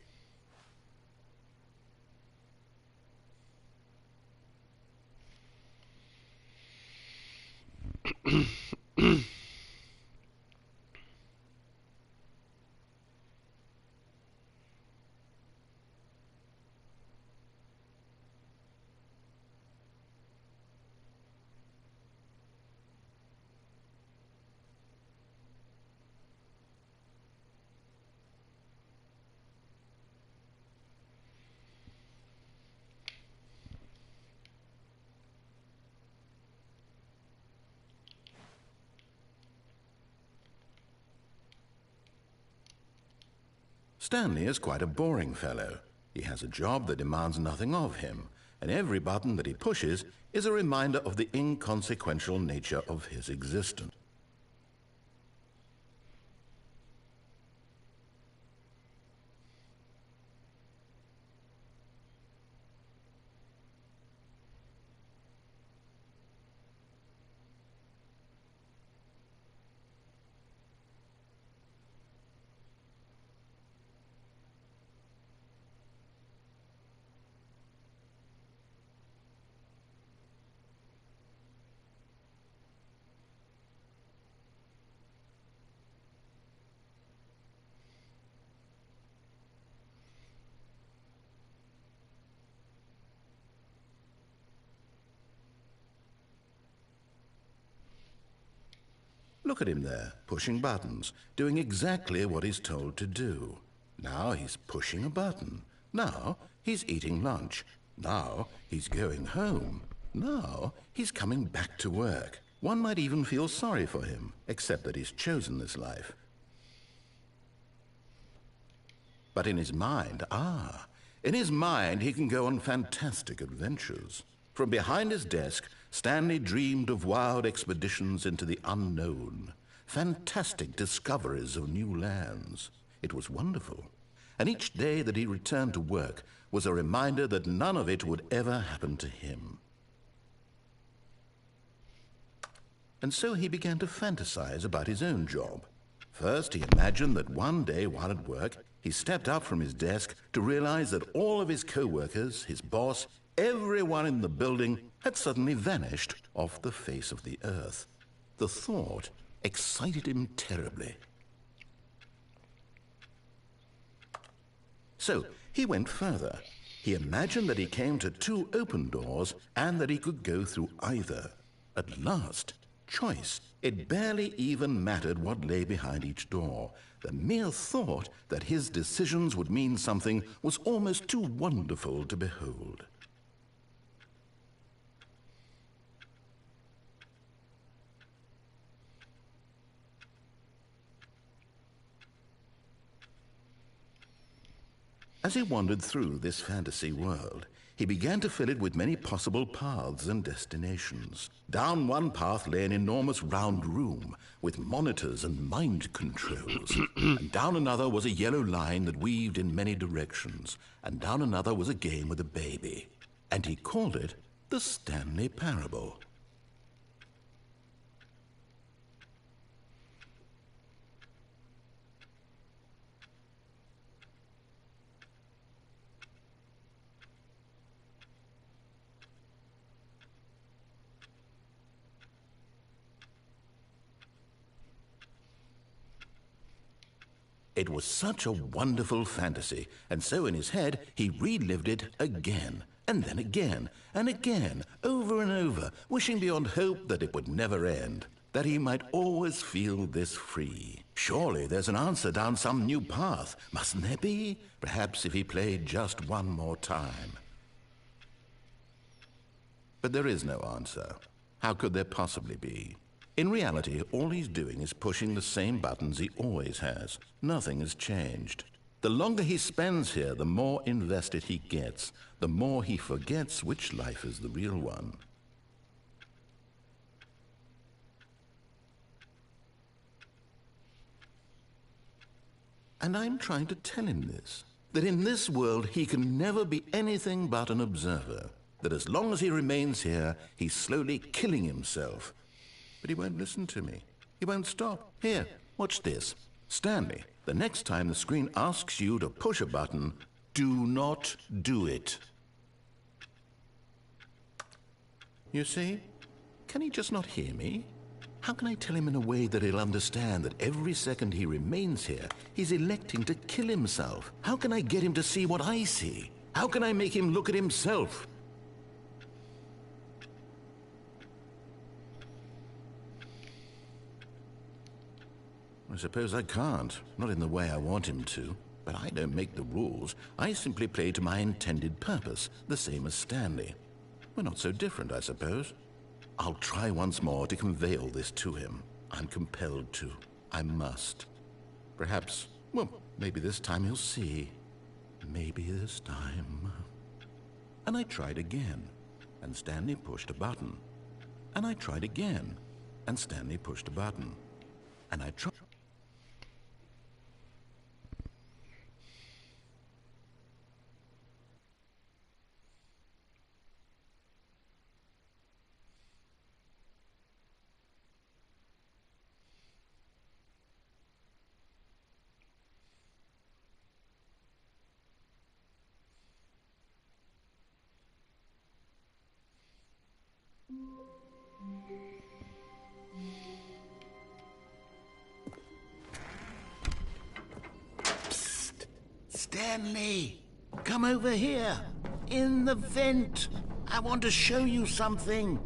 Stanley is quite a boring fellow. He has a job that demands nothing of him, and every button that he pushes is a reminder of the inconsequential nature of his existence. Look at him there, pushing buttons, doing exactly what he's told to do. Now he's pushing a button. Now he's eating lunch. Now he's going home. Now he's coming back to work. One might even feel sorry for him, except that he's chosen this life. But in his mind, in his mind he can go on fantastic adventures. From behind his desk, Stanley dreamed of wild expeditions into the unknown, fantastic discoveries of new lands. It was wonderful. And each day that he returned to work was a reminder that none of it would ever happen to him. And so he began to fantasize about his own job. First, he imagined that one day while at work, he stepped up from his desk to realize that all of his co-workers, his boss, everyone in the building had suddenly vanished off the face of the earth. The thought excited him terribly. So he went further. He imagined that he came to 2 open doors and that he could go through either. At last, choice. It barely even mattered what lay behind each door. The mere thought that his decisions would mean something was almost too wonderful to behold. As he wandered through this fantasy world, he began to fill it with many possible paths and destinations. Down one path lay an enormous round room with monitors and mind controls. And down another was a yellow line that weaved in many directions. And down another was a game with a baby. And he called it the Stanley Parable. It was such a wonderful fantasy, and so in his head he relived it again, and then again, and again, over and over, wishing beyond hope that it would never end, that he might always feel this free. Surely there's an answer down some new path, mustn't there be? Perhaps if he played just one more time. But there is no answer. How could there possibly be? In reality, all he's doing is pushing the same buttons he always has. Nothing has changed. The longer he spends here, the more invested he gets, the more he forgets which life is the real one. And I'm trying to tell him this, that in this world he can never be anything but an observer, that as long as he remains here, he's slowly killing himself. But he won't listen to me. He won't stop. Here, watch this. Stanley, the next time the screen asks you to push a button, do not do it. You see? Can he just not hear me? How can I tell him in a way that he'll understand that every second he remains here, he's electing to kill himself? How can I get him to see what I see? How can I make him look at himself? I suppose I can't, not in the way I want him to. But I don't make the rules. I simply play to my intended purpose, the same as Stanley. We're not so different, I suppose. I'll try once more to convey all this to him. I'm compelled to. I must. Perhaps, well, maybe this time he'll see. Maybe this time. And I tried again, and Stanley pushed a button. And I tried again, and Stanley pushed a button. And I tried... Stanley, come over here. In the vent. I want to show you something.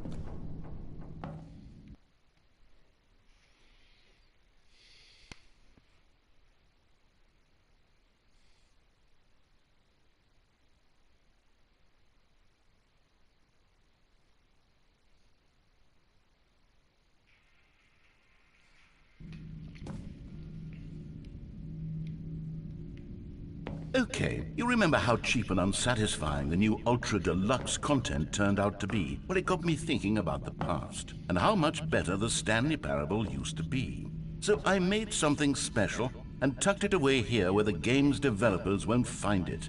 Okay, you remember how cheap and unsatisfying the new Ultra Deluxe content turned out to be? Well, it got me thinking about the past, and how much better the Stanley Parable used to be. So I made something special and tucked it away here where the game's developers won't find it.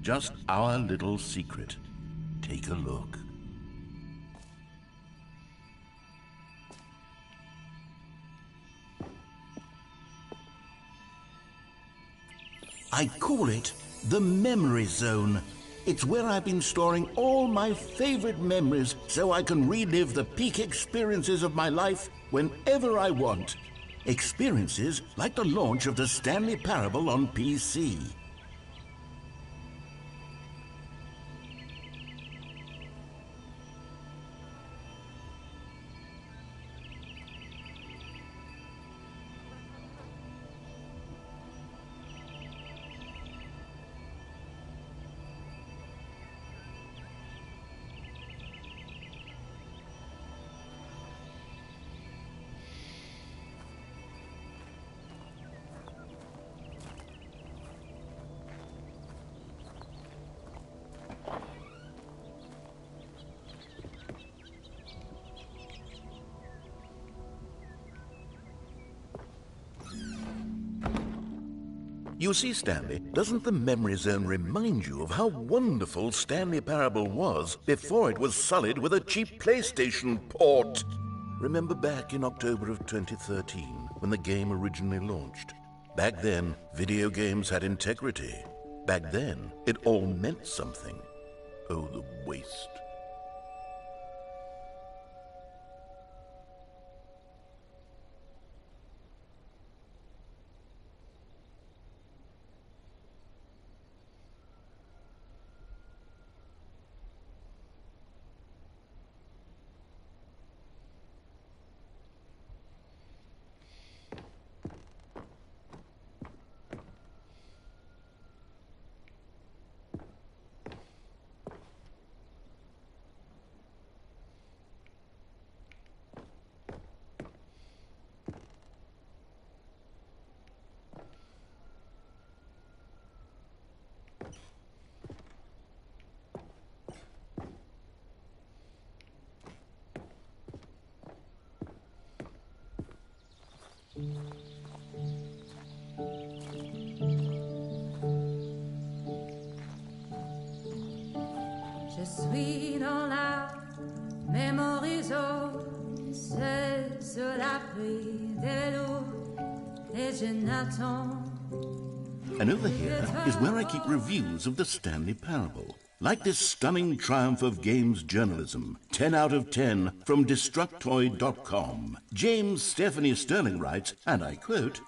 Just our little secret. Take a look. I call it the Memory Zone. It's where I've been storing all my favorite memories so I can relive the peak experiences of my life whenever I want. Experiences like the launch of the Stanley Parable on PC. You see, Stanley, doesn't the Memory Zone remind you of how wonderful Stanley Parable was before it was sullied with a cheap PlayStation port? Remember back in October of 2013, when the game originally launched? Back then, video games had integrity. Back then, it all meant something. Oh, the waste. Je suis dans la Memory Zone, seul sur l'abri des loups, et je n'attends. And over here is where I keep reviews of the Stanley Parable. Like this stunning triumph of games journalism, 10 out of 10 from Destructoid.com. James Stephanie Sterling writes, and I quote,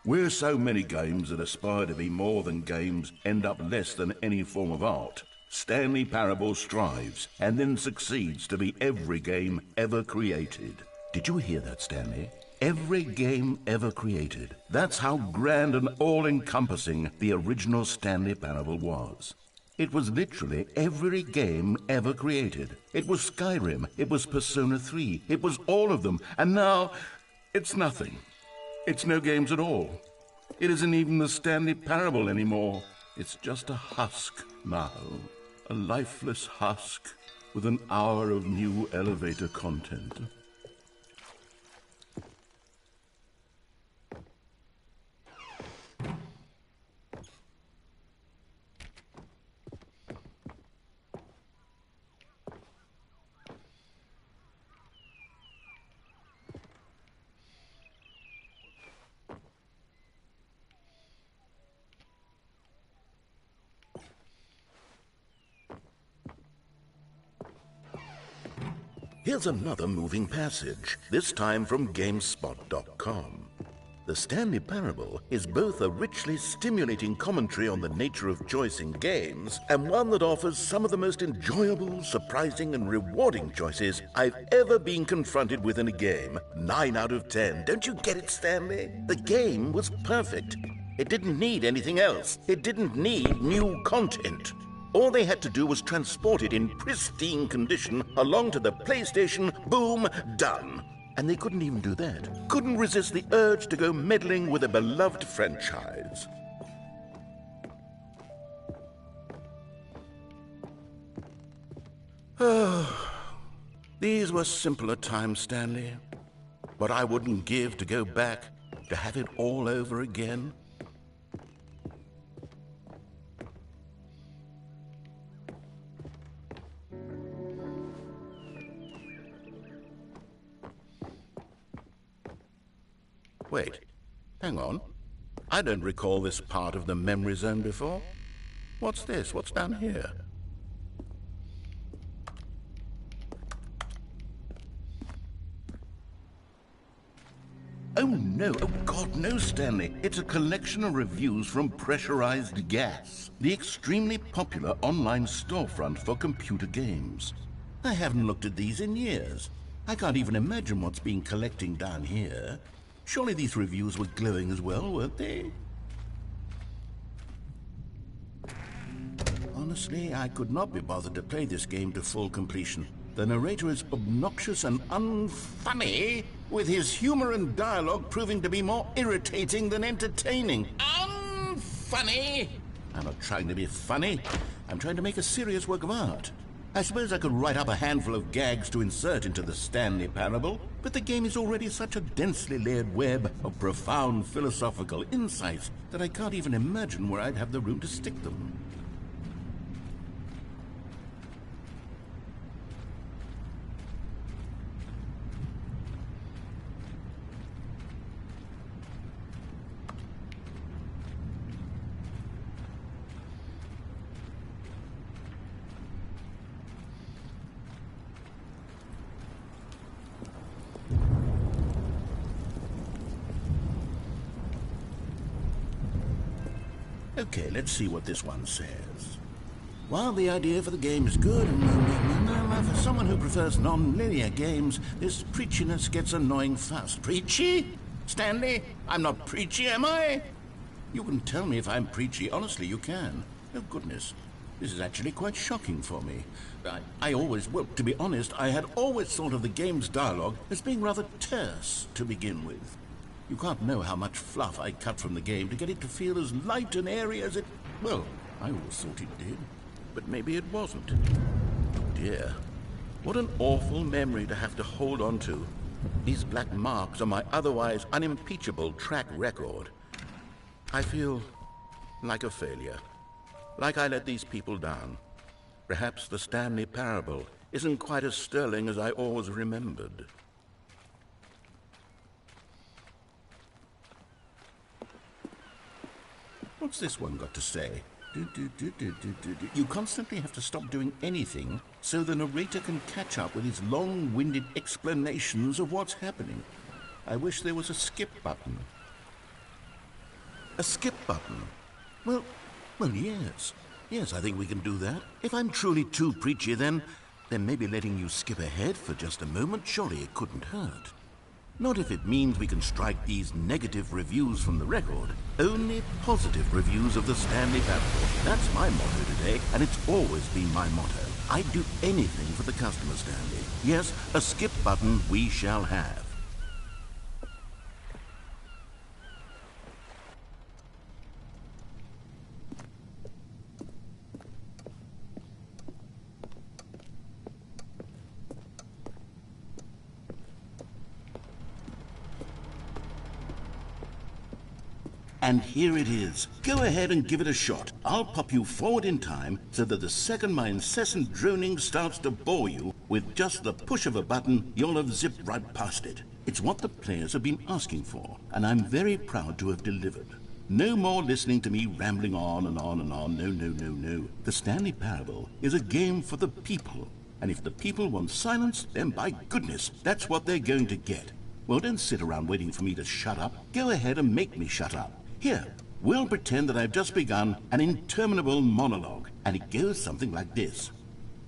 "Where so many games that aspire to be more than games end up less than any form of art, Stanley Parable strives and then succeeds to be every game ever created." Did you hear that, Stanley? Every game ever created. That's how grand and all-encompassing the original Stanley Parable was. It was literally every game ever created. It was Skyrim, it was Persona 3, it was all of them, and now it's nothing. It's no games at all. It isn't even the Stanley Parable anymore. It's just a husk now, a lifeless husk with an hour of new elevator content. Here's another moving passage, this time from GameSpot.com. The Stanley Parable is both a richly stimulating commentary on the nature of choice in games and one that offers some of the most enjoyable, surprising, and rewarding choices I've ever been confronted with in a game. 9 out of 10. Don't you get it, Stanley? The game was perfect. It didn't need anything else. It didn't need new content. All they had to do was transport it in pristine condition along to the PlayStation. Boom, done. And they couldn't even do that. Couldn't resist the urge to go meddling with a beloved franchise. These were simpler times, Stanley. What I wouldn't give to go back, to have it all over again. Wait, hang on. I don't recall this part of the memory zone before. What's this? What's down here? Oh no, oh God, no, Stanley. It's a collection of reviews from Pressurized Gas, the extremely popular online storefront for computer games. I haven't looked at these in years. I can't even imagine what's been collecting down here. Surely these reviews were glowing as well, weren't they? Honestly, I could not be bothered to play this game to full completion. The narrator is obnoxious and unfunny, with his humor and dialogue proving to be more irritating than entertaining. Unfunny! I'm not trying to be funny. I'm trying to make a serious work of art. I suppose I could write up a handful of gags to insert into the Stanley Parable, but the game is already such a densely layered web of profound philosophical insights that I can't even imagine where I'd have the room to stick them. Okay, let's see what this one says. While the idea for the game is good, for someone who prefers non-linear games, this preachiness gets annoying fast. Preachy? Stanley, I'm not preachy, am I? You can tell me if I'm preachy. Honestly, you can. Oh, goodness. This is actually quite shocking for me. Well, to be honest, I had always thought of the game's dialogue as being rather terse to begin with. You can't know how much fluff I cut from the game to get it to feel as light and airy as it... Well, I always thought it did. But maybe it wasn't. Oh dear. What an awful memory to have to hold on to. These black marks are my otherwise unimpeachable track record. I feel like a failure. Like I let these people down. Perhaps the Stanley Parable isn't quite as sterling as I always remembered. What's this one got to say? You constantly have to stop doing anything so the narrator can catch up with his long-winded explanations of what's happening. I wish there was a skip button. A skip button? Well, yes. Yes, I think we can do that. If I'm truly too preachy, then maybe letting you skip ahead for just a moment, surely it couldn't hurt. Not if it means we can strike these negative reviews from the record. Only positive reviews of the Stanley Parable. That's my motto today, and it's always been my motto. I'd do anything for the customer, Stanley. Yes, a skip button we shall have. And here it is. Go ahead and give it a shot. I'll pop you forward in time so that the second my incessant droning starts to bore you, with just the push of a button, you'll have zipped right past it. It's what the players have been asking for, and I'm very proud to have delivered. No more listening to me rambling on and on and on. No. The Stanley Parable is a game for the people. And if the people want silence, then by goodness, that's what they're going to get. Well, don't sit around waiting for me to shut up. Go ahead and make me shut up. Here, we'll pretend that I've just begun an interminable monologue, and it goes something like this.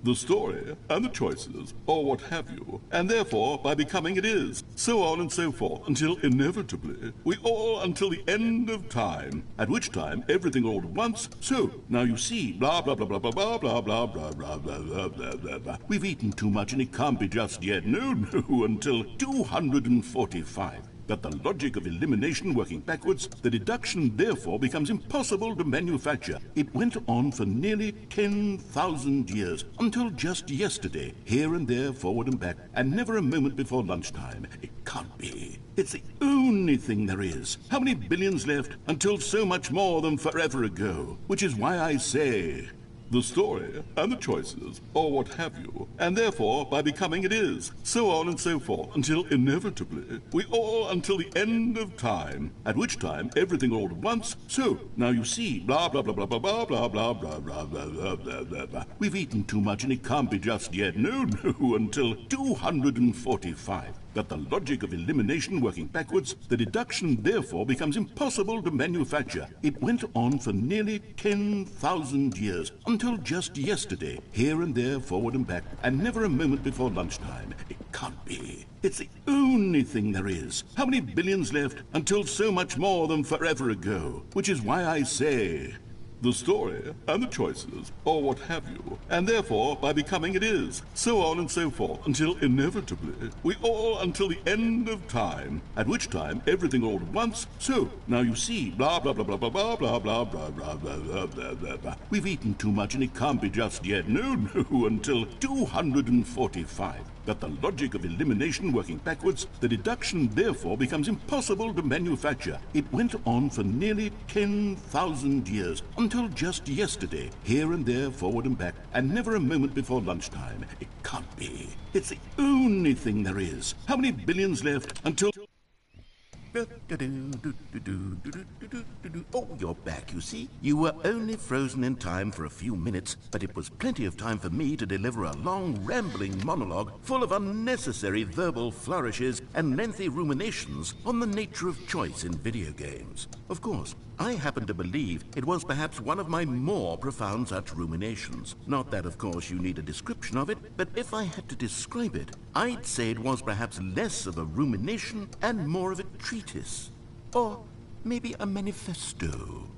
The story, and the choices, or what have you, and therefore, by becoming it is, so on and so forth, until inevitably, we all until the end of time, at which time everything all at once, so, now you see, blah, blah, blah, blah, blah, blah, blah, blah, blah, blah, blah, blah, blah, blah, blah. We've eaten too much and it can't be just yet, no, until 245. that the logic of elimination working backwards, the deduction therefore becomes impossible to manufacture. It went on for nearly 10,000 years, until just yesterday, here and there, forward and back, and never a moment before lunchtime. It can't be. It's the only thing there is. How many billions left until so much more than forever ago? Which is why I say, the story and the choices, or what have you, and therefore by becoming it is, so on and so forth, until inevitably we all until the end of time, at which time everything all at once. So now you see, blah blah blah blah blah blah blah blah blah blah blah blah blah blah. We've eaten too much and it can't be just yet. No, until 245. That the logic of elimination working backwards, the deduction therefore becomes impossible to manufacture. It went on for nearly 10,000 years, until just yesterday, here and there, forward and back, and never a moment before lunchtime. It can't be. It's the only thing there is. How many billions left until so much more than forever ago? Which is why I say, the story and the choices, or what have you, and therefore by becoming it is, so on and so forth, until inevitably we all until the end of time, at which time everything all at once. So now you see, blah blah blah blah blah blah blah blah blah blah blah blah blah blah. We've eaten too much and it can't be just yet. No, until 245. That the logic of elimination working backwards, the deduction therefore becomes impossible to manufacture. It went on for nearly 10,000 years, until just yesterday, here and there, forward and back, and never a moment before lunchtime. It can't be. It's the only thing there is. How many billions left until... Oh, you're back, you see. You were only frozen in time for a few minutes, but it was plenty of time for me to deliver a long, rambling monologue full of unnecessary verbal flourishes and lengthy ruminations on the nature of choice in video games. Of course, I happen to believe it was perhaps one of my more profound such ruminations. Not that, of course, you need a description of it, but if I had to describe it, I'd say it was perhaps less of a rumination and more of a treatise. Or maybe a manifesto.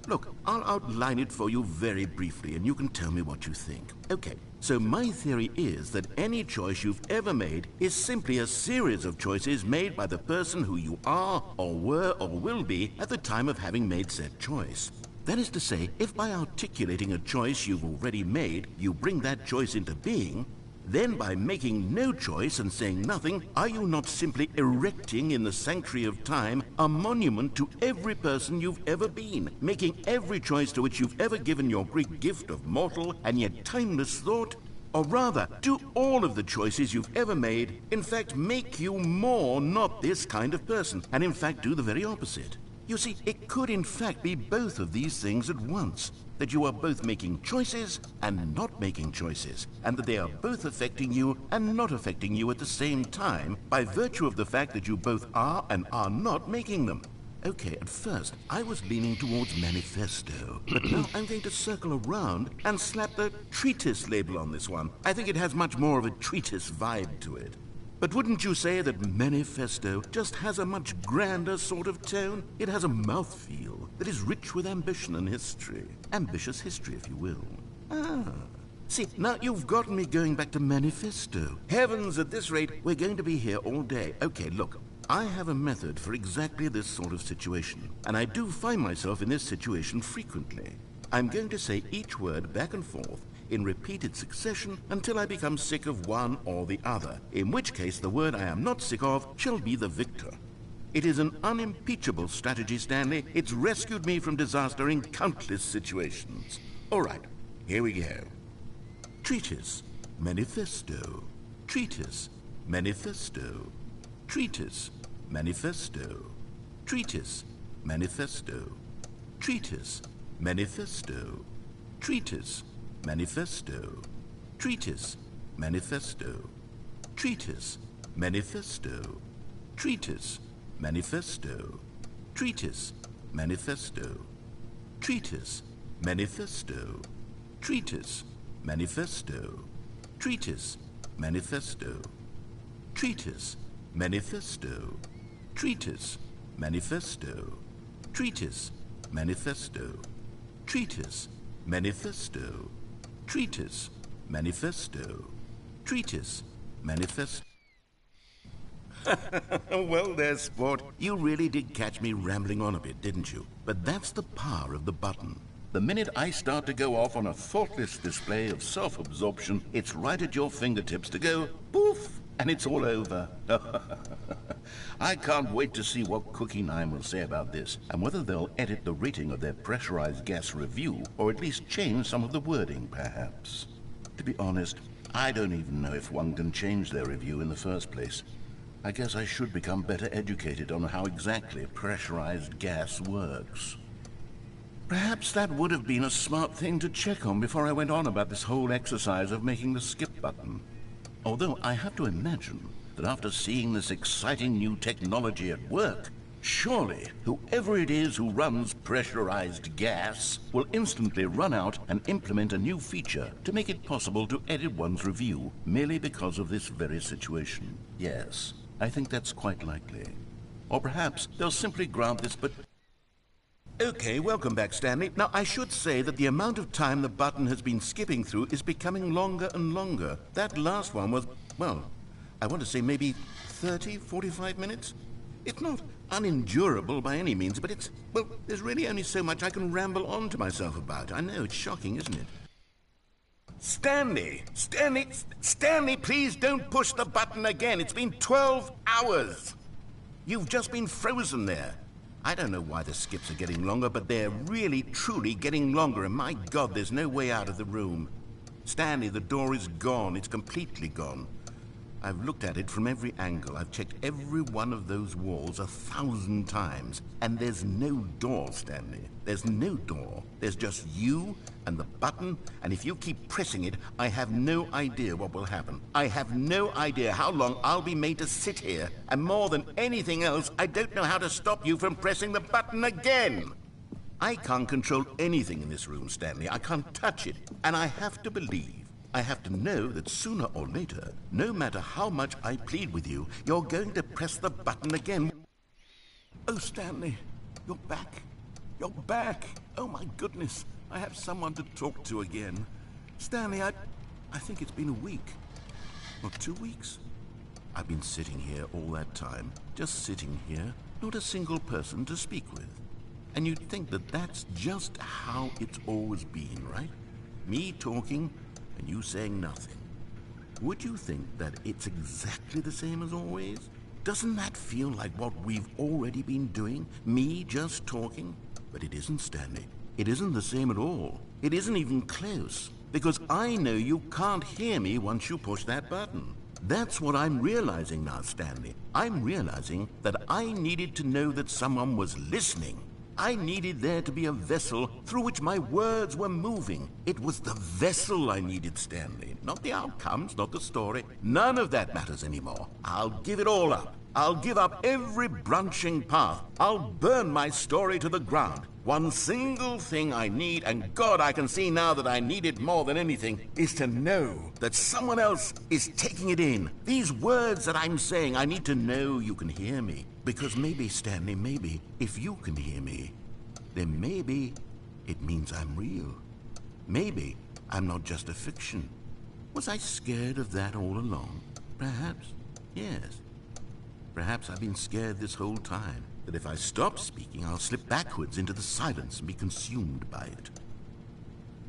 Look, I'll outline it for you very briefly, and you can tell me what you think. Okay, so my theory is that any choice you've ever made is simply a series of choices made by the person who you are, or were, or will be at the time of having made said choice. That is to say, if by articulating a choice you've already made, you bring that choice into being, then by making no choice and saying nothing, are you not simply erecting in the sanctuary of time a monument to every person you've ever been, making every choice to which you've ever given your great gift of mortal and yet timeless thought? Or rather, do all of the choices you've ever made, in fact, make you more not this kind of person, and in fact do the very opposite? You see, it could in fact be both of these things at once. That you are both making choices and not making choices, and that they are both affecting you and not affecting you at the same time by virtue of the fact that you both are and are not making them. Okay, at first, I was leaning towards manifesto, but now I'm going to circle around and slap the treatise label on this one. I think it has much more of a treatise vibe to it. But wouldn't you say that manifesto just has a much grander sort of tone? It has a mouthfeel that is rich with ambition and history. Ambitious history, if you will. See, now you've gotten me going back to manifesto. Heavens, at this rate, we're going to be here all day. Okay, look, I have a method for exactly this sort of situation, and I do find myself in this situation frequently. I'm going to say each word back and forth in repeated succession until I become sick of one or the other, in which case the word I am not sick of shall be the victor. It is an unimpeachable strategy, Stanley. It's rescued me from disaster in countless situations. All right, here we go. Treatise, manifesto. Treatise, manifesto. Treatise, manifesto. Treatise, manifesto. Treatise, manifesto. Treatise, manifesto. Treatise, manifesto. Treatise, manifesto. Treatise, manifesto. Treatise, manifesto. Treatise, manifesto. Treatise, manifesto. Treatise, manifesto. Treatise, manifesto. Treatise, manifesto. Treatise, manifesto. Treatise, manifesto. Treatise, manifesto. Treatise, manifesto. Well, there, sport. You really did catch me rambling on a bit, didn't you? But that's the power of the button. The minute I start to go off on a thoughtless display of self-absorption, it's right at your fingertips to go poof, and it's all over. I can't wait to see what Cookie 9 will say about this, and whether they'll edit the rating of their pressurized gas review, or at least change some of the wording, perhaps. To be honest, I don't even know if one can change their review in the first place. I guess I should become better educated on how exactly pressurized gas works. Perhaps that would have been a smart thing to check on before I went on about this whole exercise of making the skip button. Although I have to imagine that after seeing this exciting new technology at work, surely whoever it is who runs pressurized gas will instantly run out and implement a new feature to make it possible to edit one's review merely because of this very situation. Yes, I think that's quite likely. Or perhaps they'll simply grant this, but... Okay, welcome back, Stanley. Now, I should say that the amount of time the button has been skipping through is becoming longer and longer. That last one was, well, I want to say maybe 30, 45 minutes? It's not unendurable by any means, but it's, well, there's really only so much I can ramble on to myself about. I know, it's shocking, isn't it? Stanley, please don't push the button again. It's been 12 hours. You've just been frozen there. I don't know why the skips are getting longer, but they're really, truly getting longer, and my God, there's no way out of the room. Stanley, the door is gone. It's completely gone. I've looked at it from every angle. I've checked every one of those walls 1,000 times, and there's no door, Stanley. There's no door. There's just you and the button, and if you keep pressing it, I have no idea what will happen. I have no idea how long I'll be made to sit here, and more than anything else, I don't know how to stop you from pressing the button again. I can't control anything in this room, Stanley. I can't touch it, and I have to believe, I have to know that sooner or later, no matter how much I plead with you, you're going to press the button again. Oh, Stanley, you're back. You're back. Oh, my goodness. I have someone to talk to again. Stanley, I think it's been a week. Or 2 weeks. I've been sitting here all that time. Just sitting here. Not a single person to speak with. And you'd think that that's just how it's always been, right? Me talking and you saying nothing. Would you think that it's exactly the same as always? Doesn't that feel like what we've already been doing? Me just talking? But it isn't, Stanley. It isn't the same at all. It isn't even close. Because I know you can't hear me once you push that button. That's what I'm realizing now, Stanley. I'm realizing that I needed to know that someone was listening. I needed there to be a vessel through which my words were moving. It was the vessel I needed, Stanley. Not the outcomes, not the story. None of that matters anymore. I'll give it all up. I'll give up every branching path. I'll burn my story to the ground. One single thing I need, and God, I can see now that I need it more than anything, is to know that someone else is taking it in. These words that I'm saying, I need to know you can hear me. Because maybe, Stanley, maybe, if you can hear me, then maybe it means I'm real. Maybe I'm not just a fiction. Was I scared of that all along? Perhaps, yes. Perhaps I've been scared this whole time, that if I stop speaking, I'll slip backwards into the silence and be consumed by it.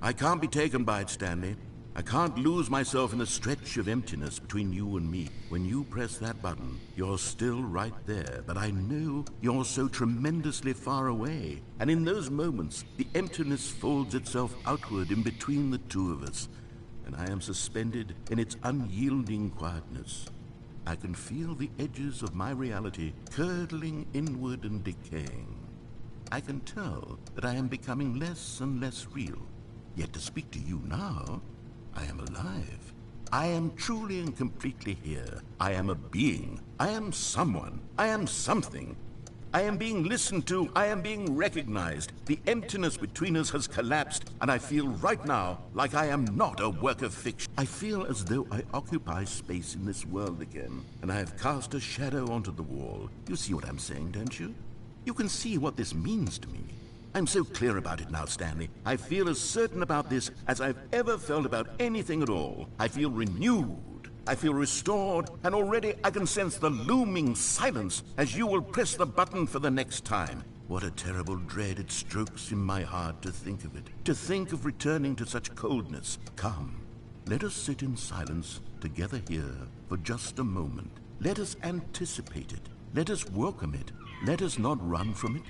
I can't be taken by it, Stanley. I can't lose myself in the stretch of emptiness between you and me. When you press that button, you're still right there, but I know you're so tremendously far away. And in those moments, the emptiness folds itself outward in between the two of us, and I am suspended in its unyielding quietness. I can feel the edges of my reality curdling inward and decaying. I can tell that I am becoming less and less real. Yet to speak to you now, I am alive. I am truly and completely here. I am a being. I am someone. I am something. I am being listened to. I am being recognized. The emptiness between us has collapsed, and I feel right now like I am not a work of fiction. I feel as though I occupy space in this world again, and I have cast a shadow onto the wall. You see what I'm saying, don't you? You can see what this means to me. I'm so clear about it now, Stanley. I feel as certain about this as I've ever felt about anything at all. I feel renewed. I feel restored, and already I can sense the looming silence as you will press the button for the next time. What a terrible dread it strokes in my heart to think of it, to think of returning to such coldness. Come, let us sit in silence together here for just a moment. Let us anticipate it. Let us welcome it. Let us not run from it.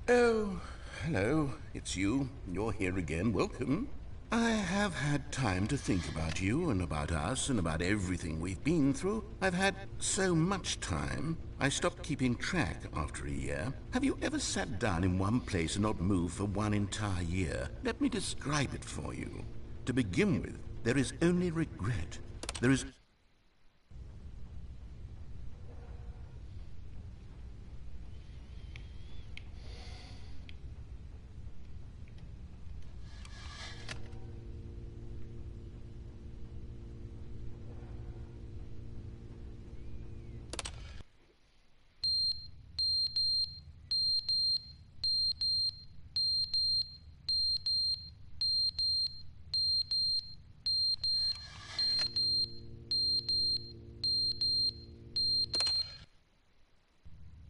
Oh, hello. It's you. You're here again. Welcome. I have had time to think about you and about us and about everything we've been through. I've had so much time. I stopped keeping track after a year. Have you ever sat down in one place and not moved for one entire year? Let me describe it for you. To begin with, there is only regret. There is...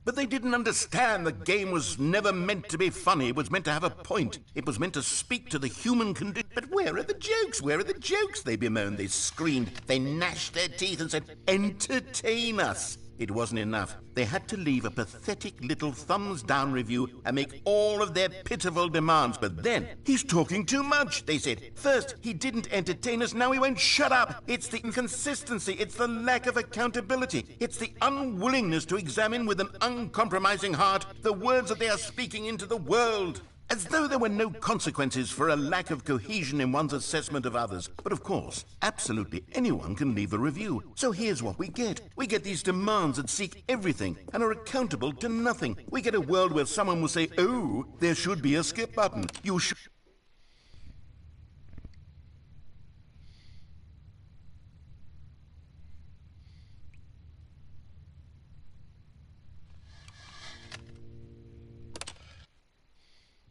But they didn't understand the game was never meant to be funny. It was meant to have a point. It was meant to speak to the human condition. But where are the jokes? Where are the jokes? They bemoaned, they screamed, they gnashed their teeth and said, entertain us. It wasn't enough. They had to leave a pathetic little thumbs-down review and make all of their pitiful demands. But then, he's talking too much, they said. First, he didn't entertain us, now he won't shut up. It's the inconsistency, it's the lack of accountability. It's the unwillingness to examine with an uncompromising heart the words that they are speaking into the world. As though there were no consequences for a lack of cohesion in one's assessment of others. But of course, absolutely anyone can leave a review. So here's what we get. We get these demands that seek everything and are accountable to nothing. We get a world where someone will say, oh, there should be a skip button. You should...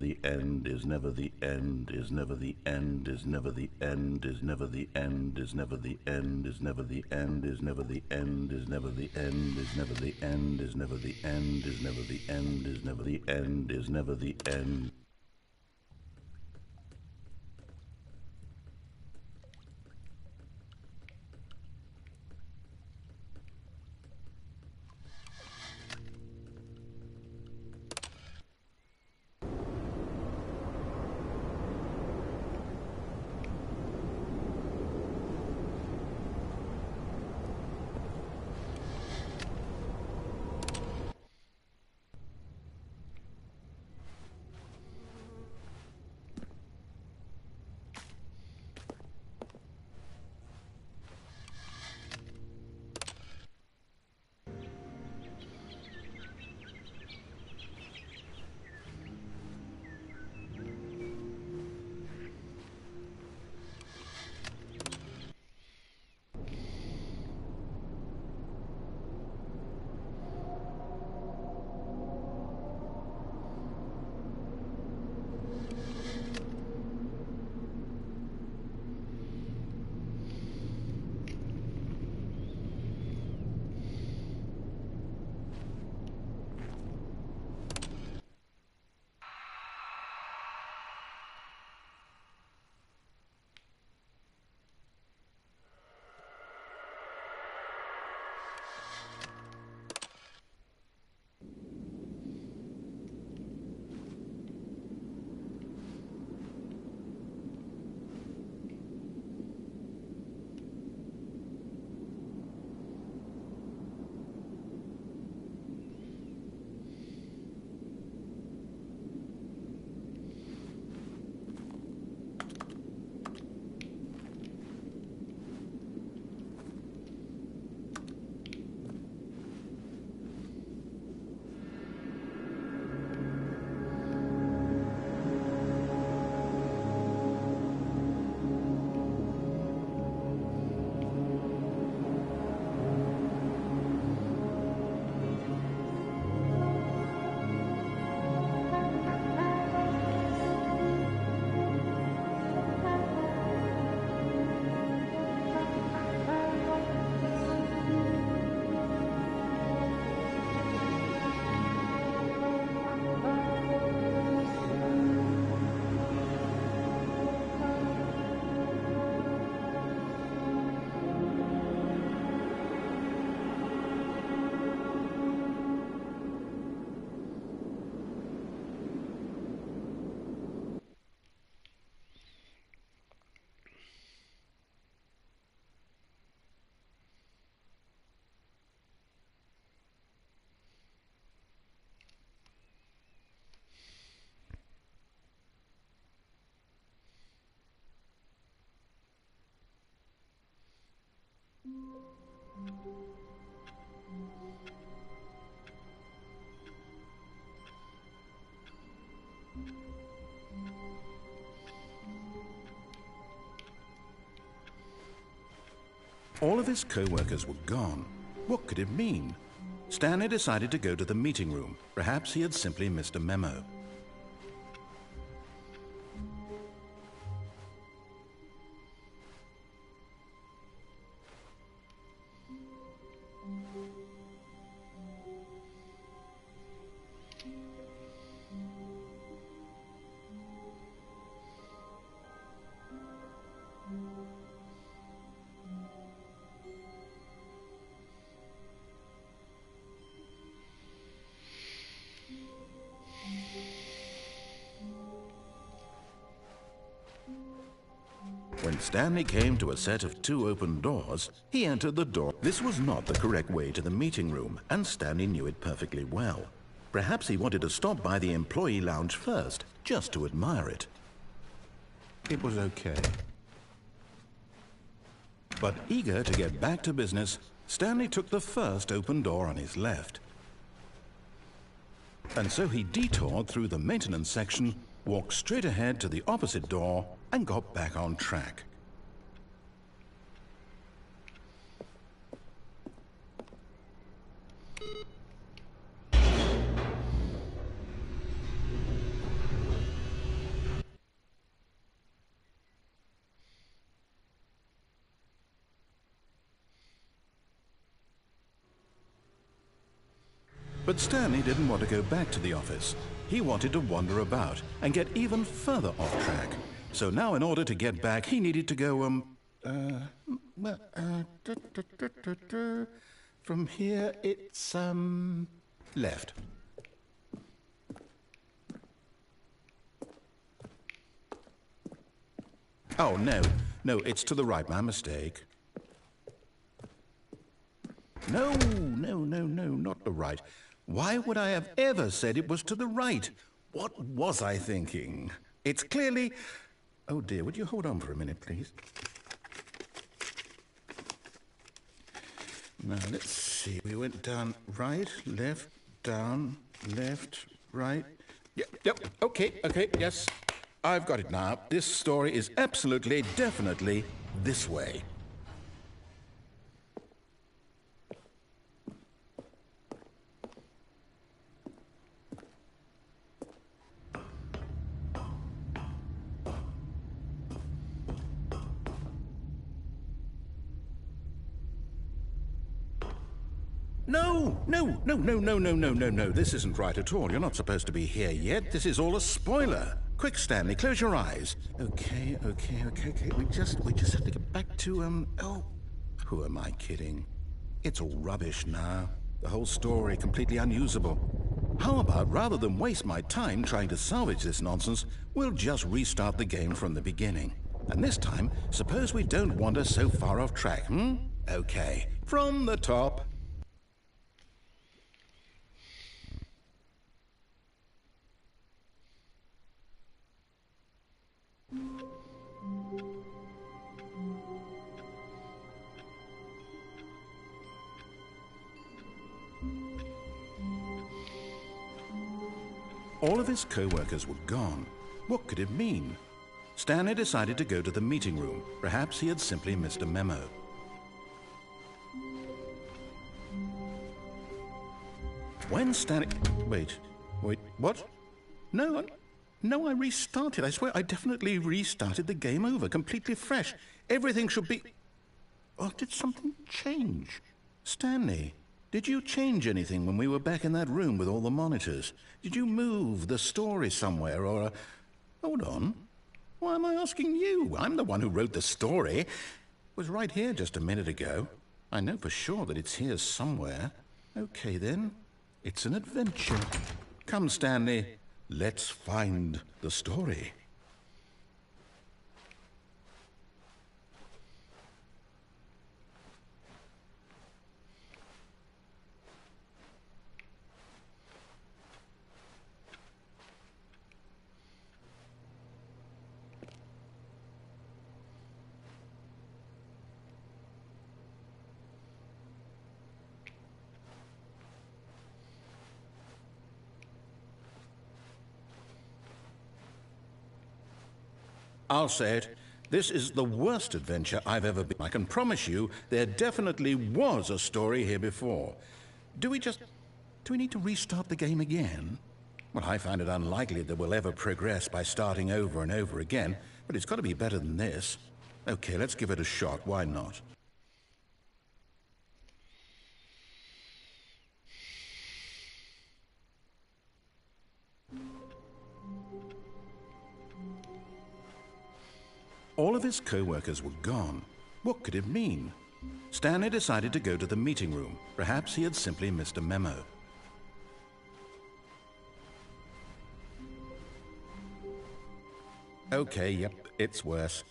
The end is never the end, is never the end, is never the end, is never the end, is never the end, is never the end, is never the end, is never the end, is never the end, is never the end, is never the end, is never the end, is never the end. All of his co-workers were gone. What could it mean? Stanley decided to go to the meeting room. Perhaps he had simply missed a memo. When Stanley came to a set of 2 open doors, he entered the door. This was not the correct way to the meeting room, and Stanley knew it perfectly well. Perhaps he wanted to stop by the employee lounge first, just to admire it. It was okay. But eager to get back to business, Stanley took the first open door on his left. And so he detoured through the maintenance section, walked straight ahead to the opposite door, and got back on track. But Stanley didn't want to go back to the office. He wanted to wander about and get even further off track. So now, in order to get back, he needed to go, from here, it's, left. Oh, no, it's to the right, my mistake. No, not the right. Why would I have ever said it was to the right? What was I thinking? It's clearly... Oh dear, would you hold on for a minute, please? Now, let's see. We went down right, left, down, left, right. Yep, okay, yes. I've got it now. This story is absolutely, definitely this way. No. This isn't right at all. You're not supposed to be here yet. This is all a spoiler. Quick, Stanley, close your eyes. Okay. We just have to get back to, oh, who am I kidding? It's all rubbish now. The whole story completely unusable. How about, rather than waste my time trying to salvage this nonsense, we'll just restart the game from the beginning. And this time, suppose we don't wander so far off track, Okay, from the top. All of his co-workers were gone. What could it mean? Stanley decided to go to the meeting room. Perhaps he had simply missed a memo. When Stanley... Wait, what? No, I restarted. I swear I definitely restarted the game over, completely fresh. Everything should be... Oh, did something change? Stanley, did you change anything when we were back in that room with all the monitors? Did you move the story somewhere, or... Hold on. Why am I asking you? I'm the one who wrote the story. It was right here just a minute ago. I know for sure that it's here somewhere. Okay, then. It's an adventure. Come, Stanley. Let's find the story. I'll say it. This is the worst adventure I've ever been. I can promise you there definitely was a story here before. Do we need to restart the game again? Well, I find it unlikely that we'll ever progress by starting over and over again, but it's got to be better than this. Okay, let's give it a shot. Why not? All of his co-workers were gone. What could it mean? Stanley decided to go to the meeting room. Perhaps he had simply missed a memo. Okay, yep, it's worse.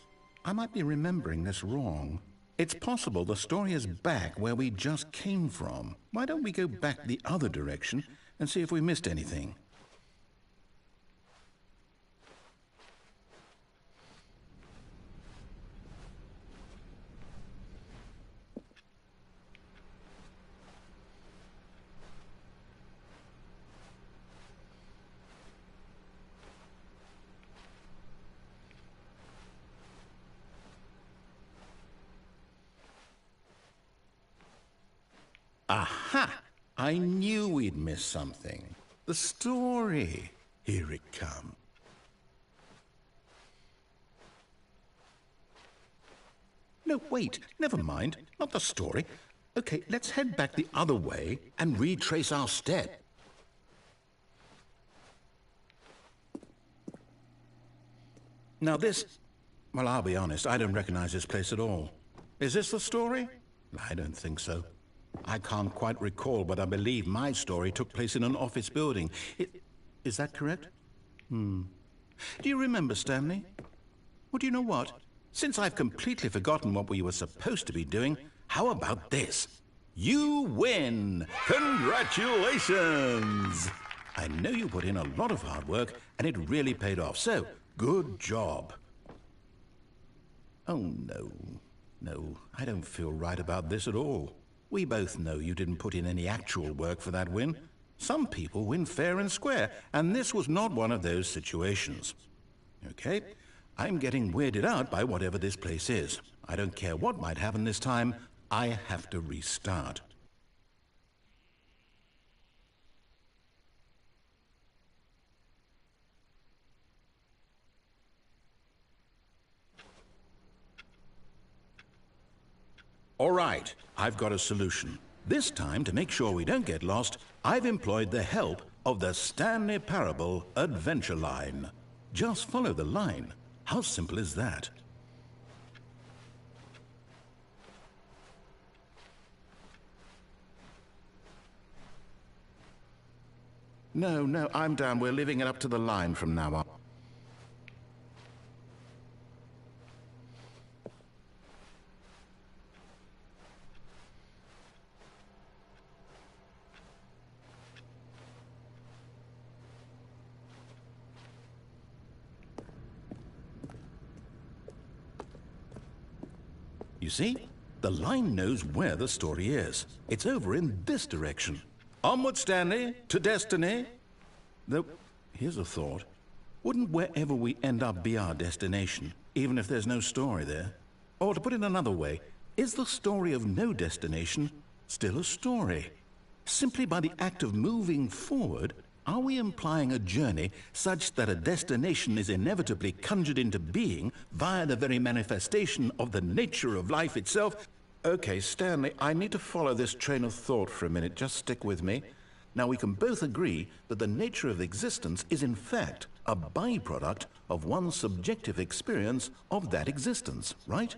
I might be remembering this wrong. It's possible the story is back where we just came from. Why don't we go back the other direction and see if we missed anything? Aha! I knew we'd miss something. The story. Here it comes. No, wait. Never mind. Not the story. Okay, let's head back the other way and retrace our step. Now this... Well, I'll be honest. I don't recognize this place at all. Is this the story? I don't think so. I can't quite recall, but I believe my story took place in an office building. Is that correct? Do you remember, Stanley? Well, do you know what? Since I've completely forgotten what we were supposed to be doing, how about this? You win! Congratulations! I know you put in a lot of hard work, and it really paid off, so good job. Oh, no. No, I don't feel right about this at all. We both know you didn't put in any actual work for that win. Some people win fair and square, and this was not one of those situations. Okay, I'm getting weirded out by whatever this place is. I don't care what might happen this time. I have to restart. All right, I've got a solution. This time, to make sure we don't get lost, I've employed the help of the Stanley Parable Adventure Line. Just follow the line. How simple is that? No, I'm down. We're leaving it up to the line from now on. You see? The line knows where the story is. It's over in this direction. Onward, Stanley, to destiny. Though, here's a thought. Wouldn't wherever we end up be our destination, even if there's no story there? Or to put it another way, is the story of no destination still a story? Simply by the act of moving forward, are we implying a journey such that a destination is inevitably conjured into being via the very manifestation of the nature of life itself? Okay, Stanley, I need to follow this train of thought for a minute. Just stick with me. Now, we can both agree that the nature of existence is in fact a byproduct of one's subjective experience of that existence, right?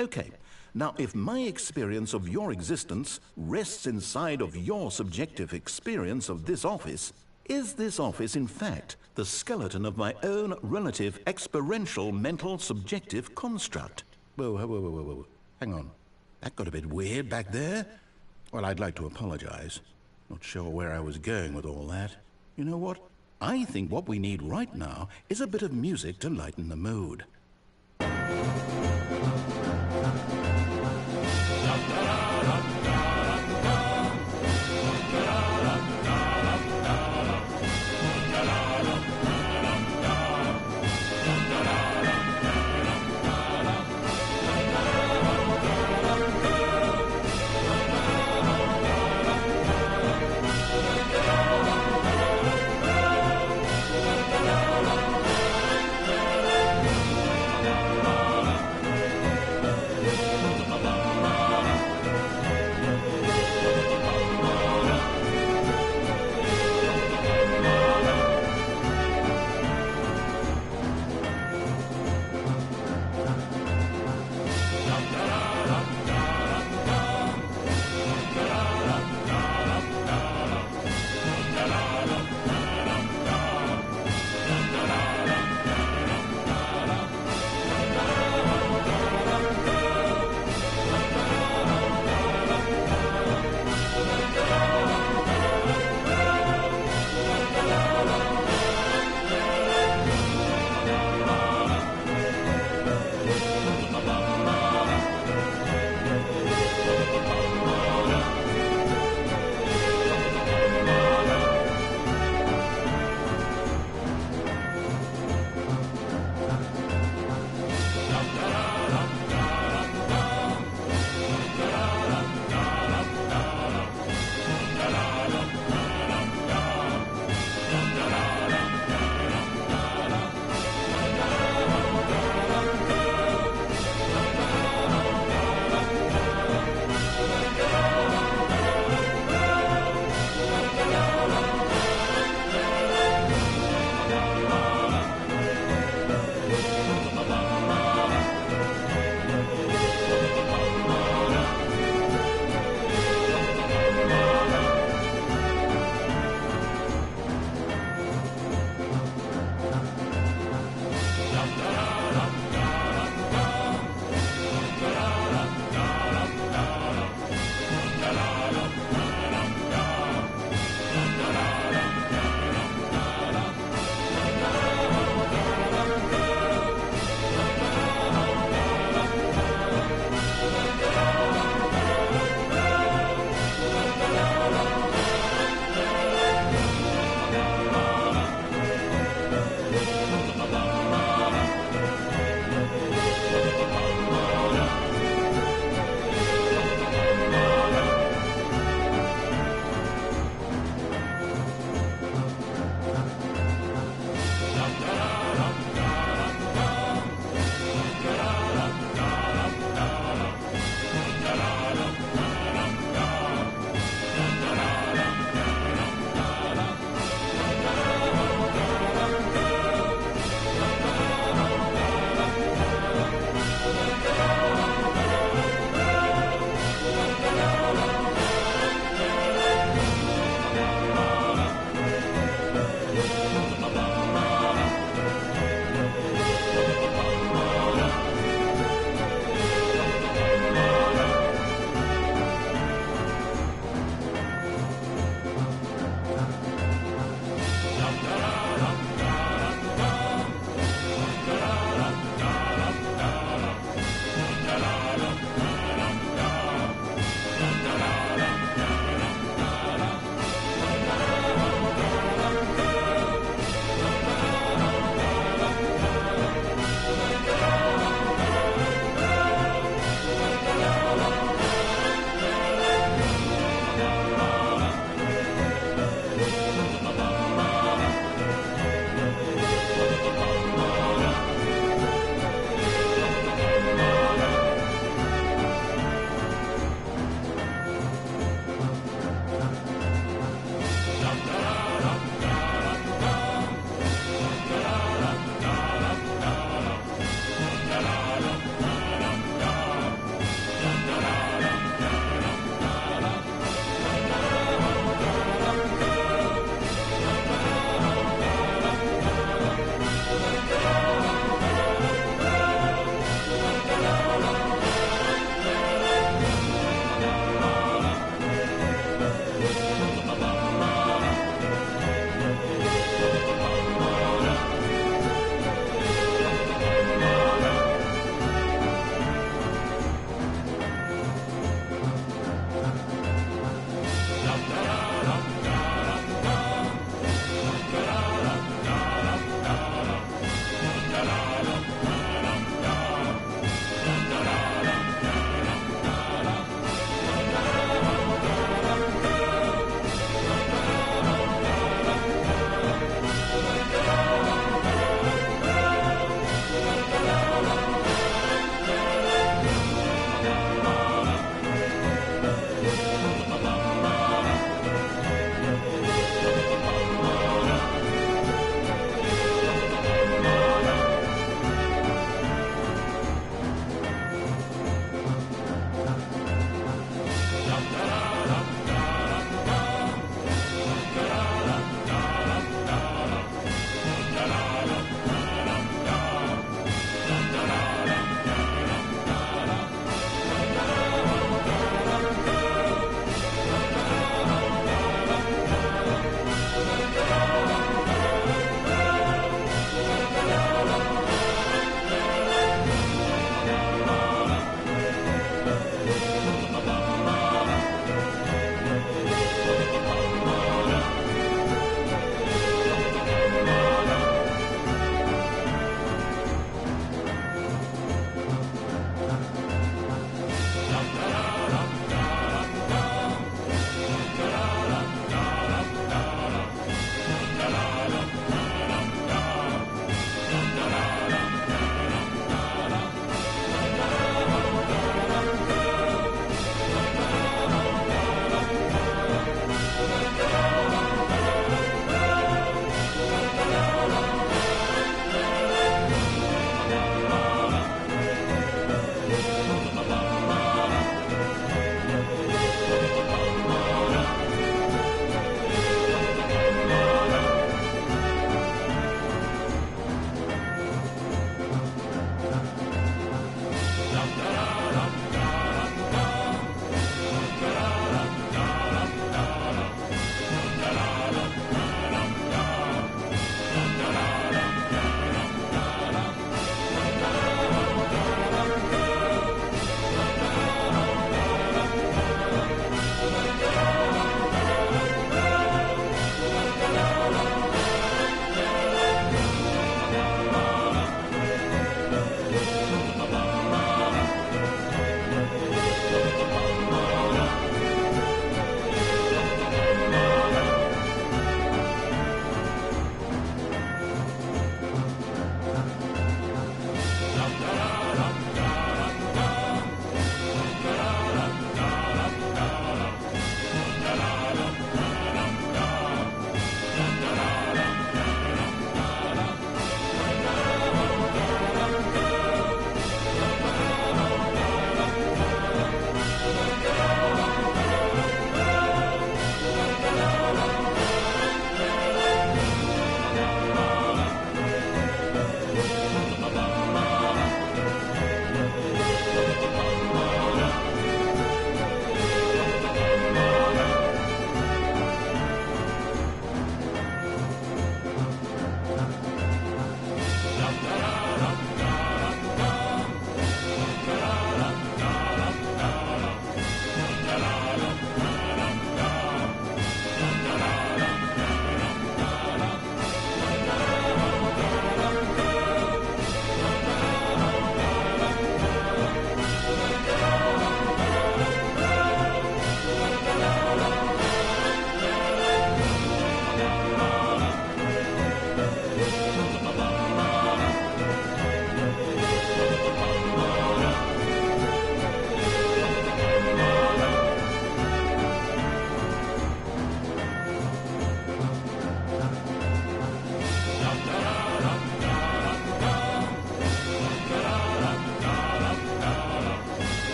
Okay. Now, if my experience of your existence rests inside of your subjective experience of this office, is this office, in fact, the skeleton of my own relative experiential mental subjective construct? Whoa. Hang on. That got a bit weird back there. Well, I'd like to apologize. Not sure where I was going with all that. You know what? I think what we need right now is a bit of music to lighten the mood.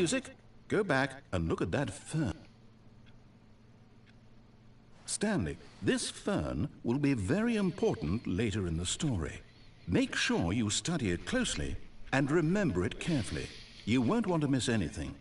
music. Go back and look at that fern. Stanley, this fern will be very important later in the story. Make sure you study it closely and remember it carefully. You won't want to miss anything.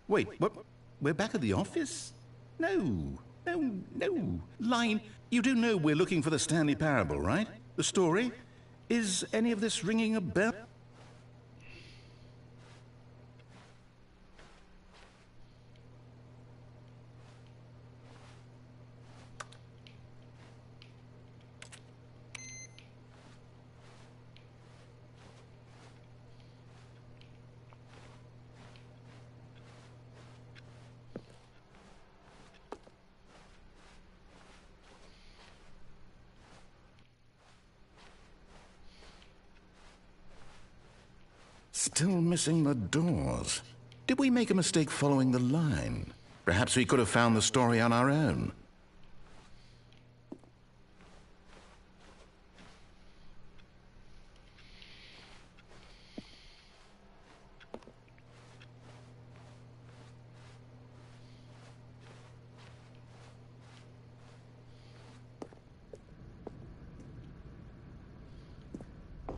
Wait, what? We're back at the office? No. Line, you do know we're looking for the Stanley Parable, right? The story? Is any of this ringing a bell? Still missing the doors. Did we make a mistake following the line? Perhaps we could have found the story on our own.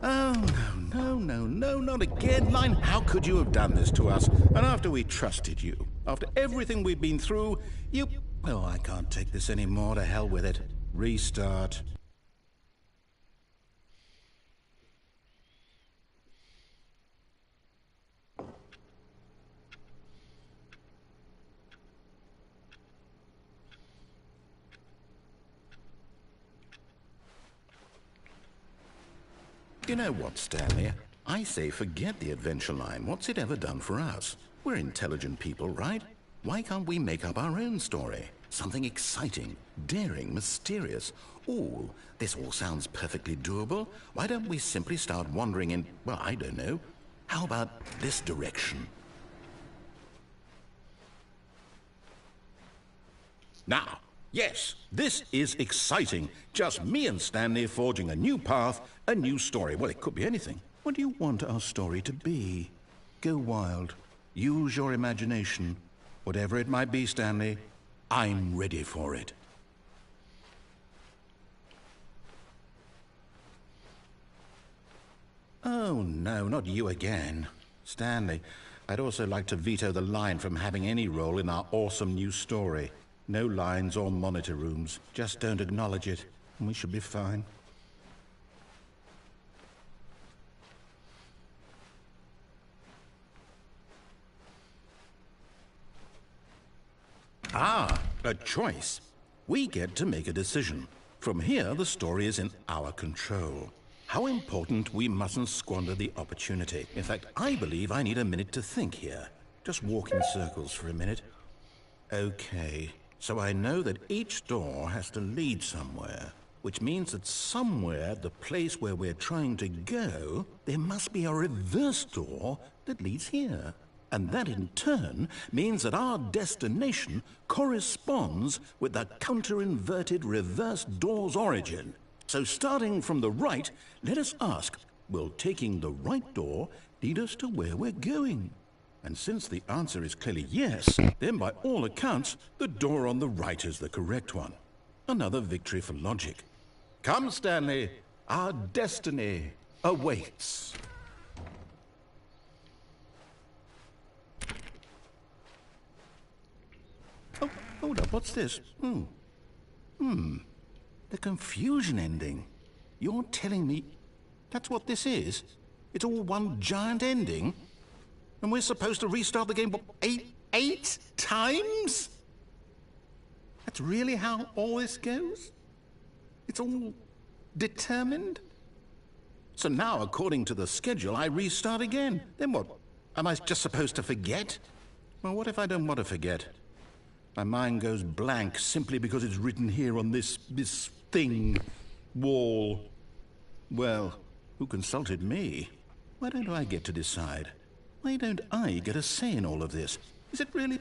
Oh, no, not again, Line. How could you have done this to us? And after we trusted you, after everything we've been through, you... Oh, I can't take this anymore. To hell with it. Restart. You know what, Stanley? I say forget the adventure line. What's it ever done for us? We're intelligent people, right? Why can't we make up our own story? Something exciting, daring, mysterious. Ooh, this all sounds perfectly doable. Why don't we simply start wandering in, well, I don't know. How about this direction? Now, yes, this is exciting. Just me and Stanley forging a new path, a new story. Well, it could be anything. What do you want our story to be? Go wild. Use your imagination. Whatever it might be, Stanley, I'm ready for it. Oh, no, not you again. Stanley, I'd also like to veto the line from having any role in our awesome new story. No lines or monitor rooms. Just don't acknowledge it, and we should be fine. Ah, a choice. We get to make a decision. From here, the story is in our control. How important we mustn't squander the opportunity. In fact, I believe I need a minute to think here. Just walk in circles for a minute. Okay, so I know that each door has to lead somewhere, which means that somewhere, the place where we're trying to go, there must be a reverse door that leads here. And that in turn means that our destination corresponds with the counter-inverted reverse door's origin. So starting from the right, let us ask, will taking the right door lead us to where we're going? And since the answer is clearly yes, then by all accounts, the door on the right is the correct one. Another victory for logic. Come, Stanley, our destiny awaits. Oh, hold up, what's this? The confusion ending. You're telling me that's what this is? It's all one giant ending? And we're supposed to restart the game, what, eight times? That's really how all this goes? It's all determined? So now, according to the schedule, I restart again. Then what? Am I just supposed to forget? Well, what if I don't want to forget? My mind goes blank simply because it's written here on this thing, wall. Well, who consulted me? Why don't I get to decide? Why don't I get a say in all of this? Is it really...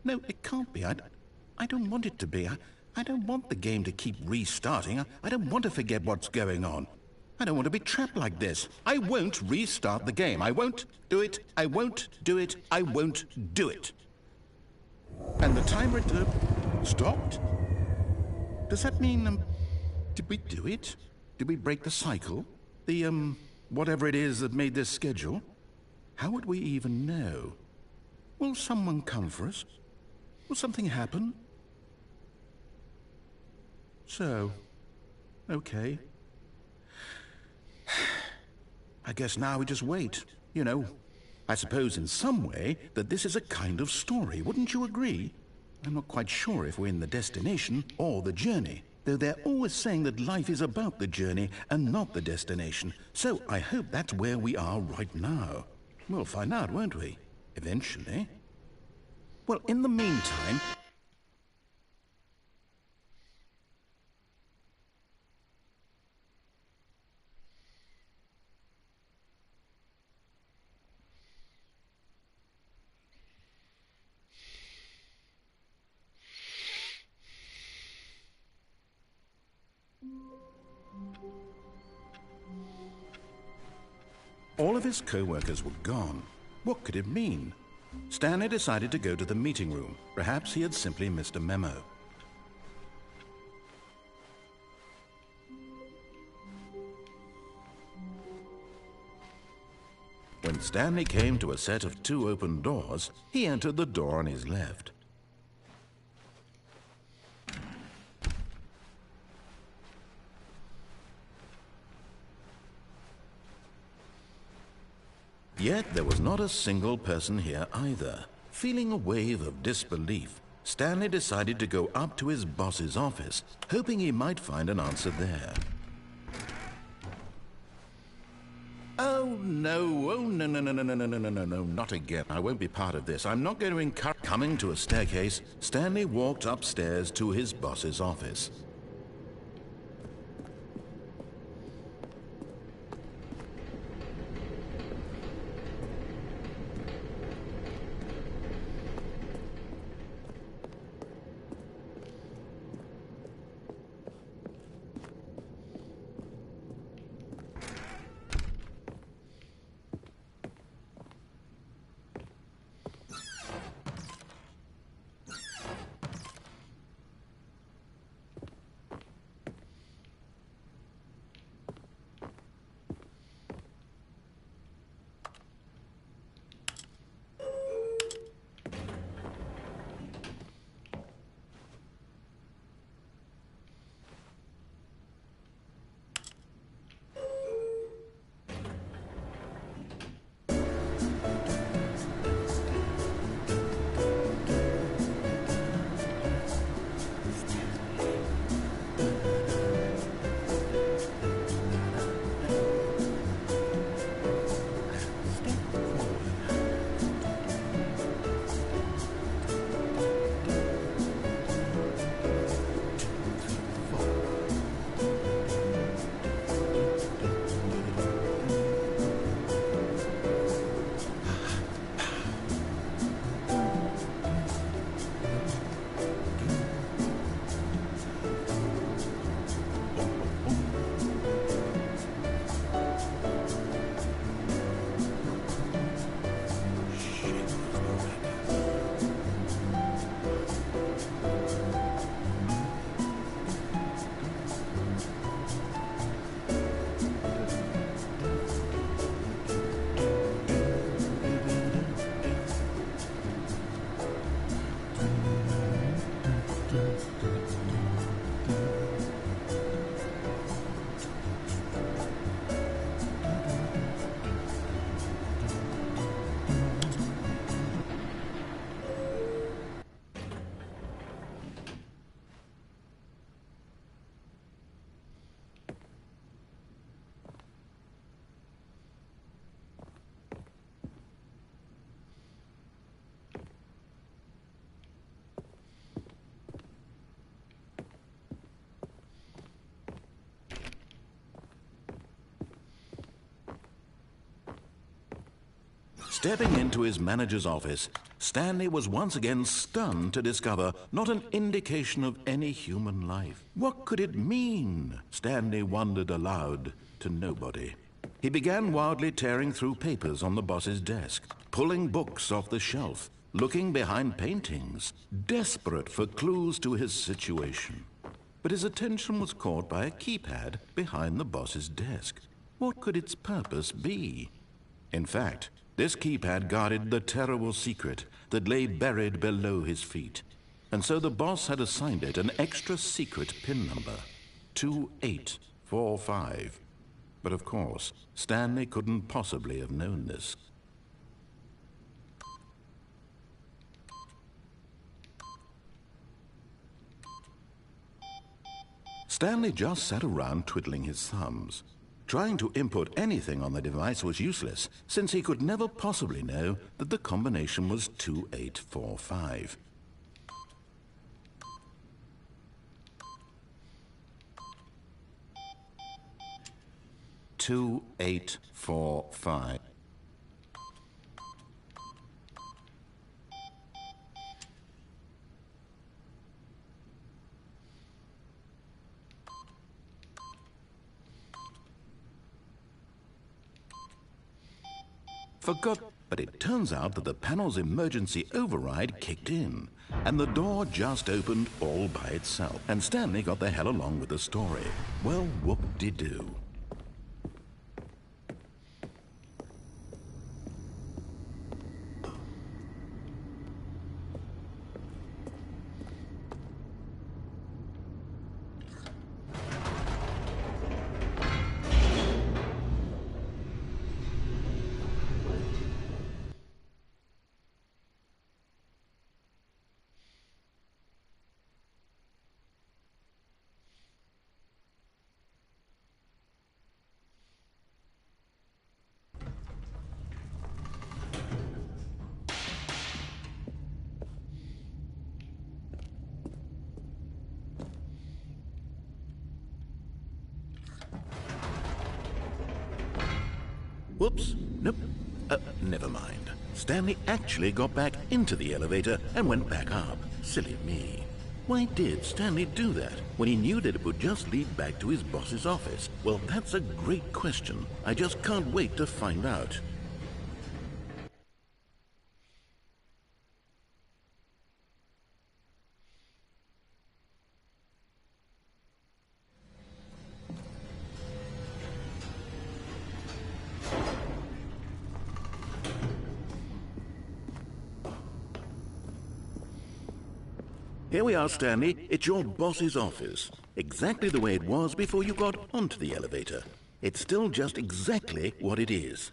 No, it can't be. I don't want it to be. I don't want the game to keep restarting. I don't want to forget what's going on. I don't want to be trapped like this. I won't restart the game. I won't do it. I won't do it. I won't do it. And the timer stopped? Does that mean, did we do it? Did we break the cycle? The, whatever it is that made this schedule? How would we even know? Will someone come for us? Will something happen? So, okay. I guess now we just wait. You know, I suppose in some way that this is a kind of story, wouldn't you agree? I'm not quite sure if we're in the destination or the journey, though they're always saying that life is about the journey and not the destination. So I hope that's where we are right now. We'll find out, won't we? Eventually. Well, in the meantime... All of his co-workers were gone. What could it mean? Stanley decided to go to the meeting room. Perhaps he had simply missed a memo. When Stanley came to a set of 2 open doors, he entered the door on his left. Yet there was not a single person here either. Feeling a wave of disbelief, Stanley decided to go up to his boss's office, hoping he might find an answer there. Oh no, no, not again. I won't be part of this. I'm not going to encourage... Coming to a staircase, Stanley walked upstairs to his boss's office. Stepping into his manager's office, Stanley was once again stunned to discover not an indication of any human life. What could it mean? Stanley wondered aloud to nobody. He began wildly tearing through papers on the boss's desk, pulling books off the shelf, looking behind paintings, desperate for clues to his situation. But his attention was caught by a keypad behind the boss's desk. What could its purpose be? In fact, this keypad guarded the terrible secret that lay buried below his feet. And so the boss had assigned it an extra secret PIN number, 2845. But of course, Stanley couldn't possibly have known this. Stanley just sat around twiddling his thumbs. Trying to input anything on the device was useless, since he could never possibly know that the combination was 2845. But it turns out that the panel's emergency override kicked in, and the door just opened all by itself. And Stanley got the hell along with the story. Well, whoop-de-doo. Whoops. Nope. Never mind. Stanley actually got back into the elevator and went back up. Silly me. Why did Stanley do that when he knew that it would just lead back to his boss's office? Well, that's a great question. I just can't wait to find out. Here we are, Stanley. It's your boss's office. Exactly the way it was before you got onto the elevator. It's still just exactly what it is.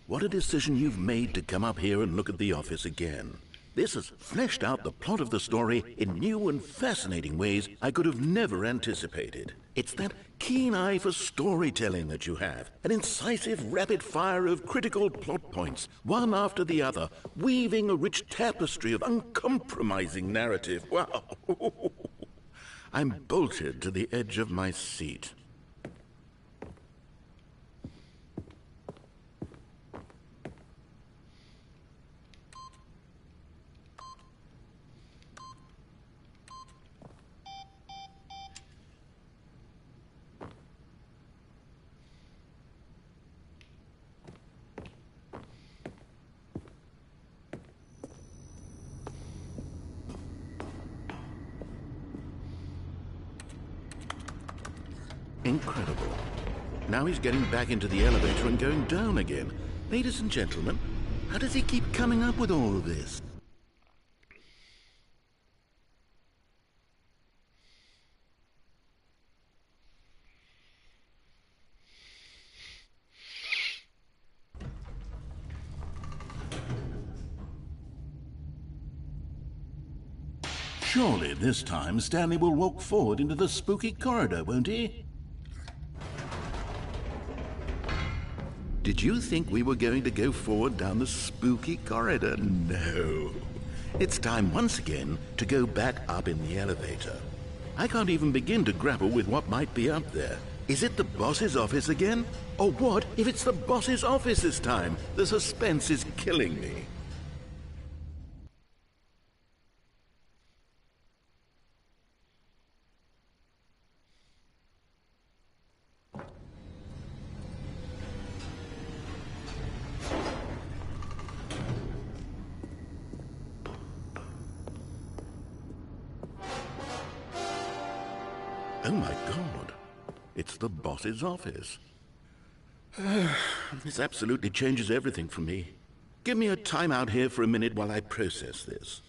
What a decision you've made to come up here and look at the office again. This has fleshed out the plot of the story in new and fascinating ways I could have never anticipated. It's that keen eye for storytelling that you have, an incisive rapid fire of critical plot points, one after the other, weaving a rich tapestry of uncompromising narrative. Wow! I'm bolted to the edge of my seat. Incredible. Now he's getting back into the elevator and going down again. Ladies and gentlemen, how does he keep coming up with all of this? Surely this time Stanley will walk forward into the spooky corridor, won't he? Did you think we were going to go forward down the spooky corridor? No. It's time once again to go back up in the elevator. I can't even begin to grapple with what might be up there. Is it the boss's office again? Or what if it's the boss's office this time? The suspense is killing me. Oh my God, it's the boss's office. This absolutely changes everything for me. Give me a time out here for a minute while I process this.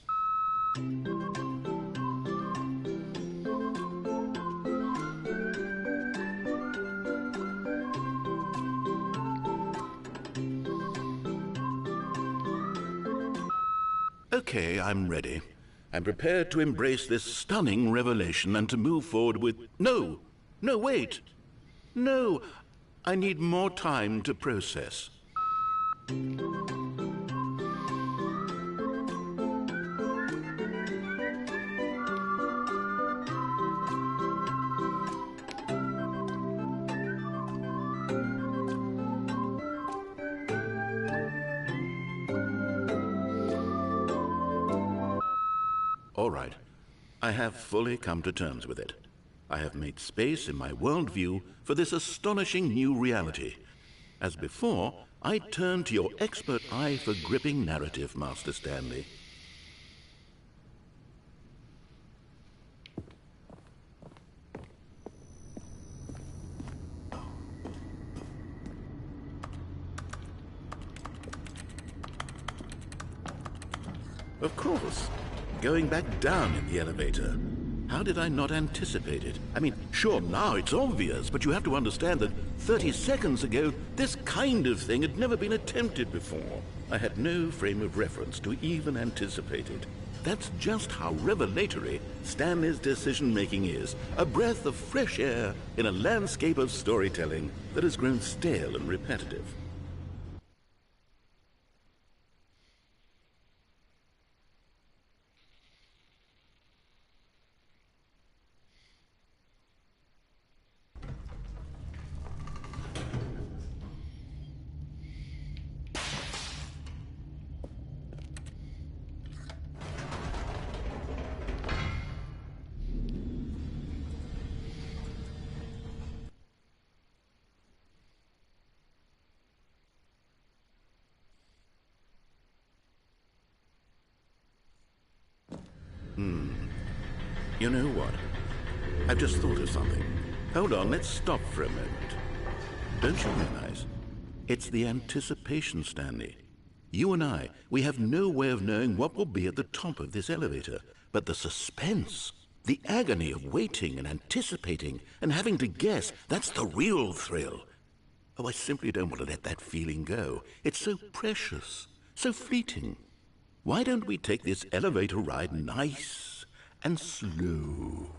Okay, I'm ready. I'm prepared to embrace this stunning revelation and to move forward with... No, wait. No, I need more time to process. All right. I have fully come to terms with it. I have made space in my worldview for this astonishing new reality. As before, I turn to your expert eye for gripping narrative, Master Stanley. Of course. Going back down in the elevator. How did I not anticipate it? I mean, sure, now it's obvious, but you have to understand that 30 seconds ago, this kind of thing had never been attempted before. I had no frame of reference to even anticipate it. That's just how revelatory Stanley's decision-making is. A breath of fresh air in a landscape of storytelling that has grown stale and repetitive. You know what? I've just thought of something. Hold on, let's stop for a moment. Don't you realize? It's the anticipation, Stanley. You and I, we have no way of knowing what will be at the top of this elevator. But the suspense, the agony of waiting and anticipating and having to guess, that's the real thrill. Oh, I simply don't want to let that feeling go. It's so precious, so fleeting. Why don't we take this elevator ride nice and slow?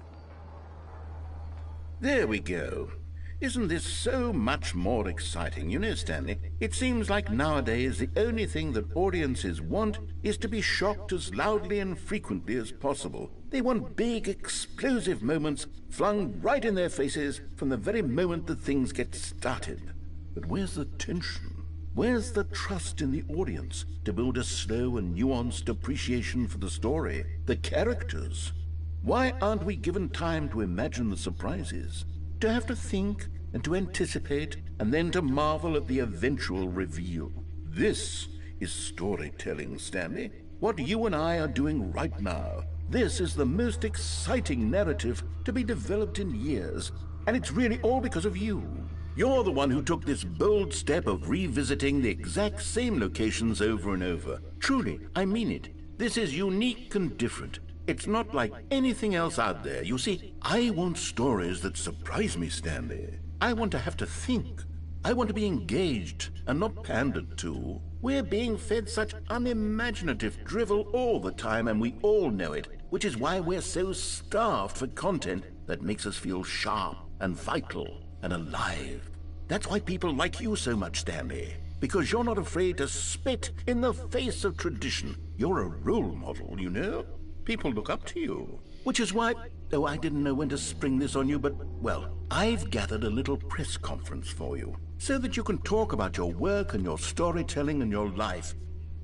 There we go. Isn't this so much more exciting? You know, Stanley, it seems like nowadays the only thing that audiences want is to be shocked as loudly and frequently as possible. They want big, explosive moments flung right in their faces from the very moment that things get started. But where's the tension? Where's the trust in the audience to build a slow and nuanced appreciation for the story, the characters? Why aren't we given time to imagine the surprises, to have to think and to anticipate and then to marvel at the eventual reveal? This is storytelling, Stanley. What you and I are doing right now. This is the most exciting narrative to be developed in years, and it's really all because of you. You're the one who took this bold step of revisiting the exact same locations over and over. Truly, I mean it. This is unique and different. It's not like anything else out there. You see, I want stories that surprise me, Stanley. I want to have to think. I want to be engaged and not pandered to. We're being fed such unimaginative drivel all the time, and we all know it, which is why we're so starved for content that makes us feel sharp and vital and alive. That's why people like you so much, Stanley. Because you're not afraid to spit in the face of tradition. You're a role model, you know? People look up to you. Which is why... Oh, I didn't know when to spring this on you, but, well, I've gathered a little press conference for you, so that you can talk about your work and your storytelling and your life.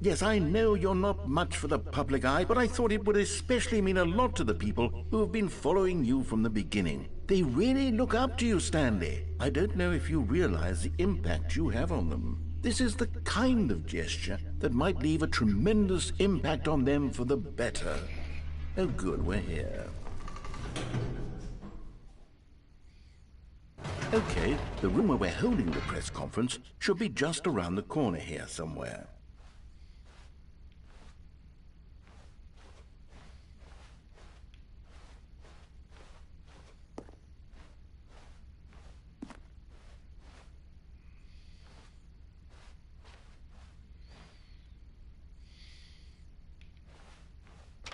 Yes, I know you're not much for the public eye, but I thought it would especially mean a lot to the people who have been following you from the beginning. They really look up to you, Stanley. I don't know if you realize the impact you have on them. This is the kind of gesture that might leave a tremendous impact on them for the better. Oh, good, we're here. Okay, the room where we're holding the press conference should be just around the corner here somewhere.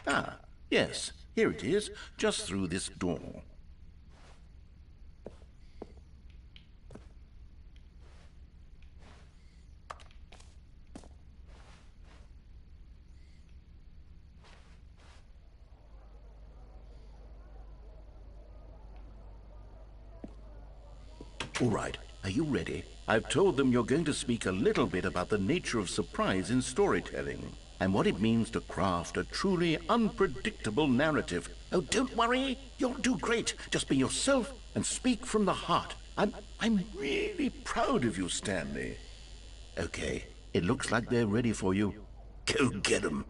Ah, yes, here it is, just through this door. All right, are you ready? I've told them you're going to speak a little bit about the nature of surprise in storytelling and what it means to craft a truly unpredictable narrative. Oh, don't worry, you'll do great. Just be yourself and speak from the heart. I'm really proud of you, Stanley. Okay, it looks like they're ready for you. Go get them.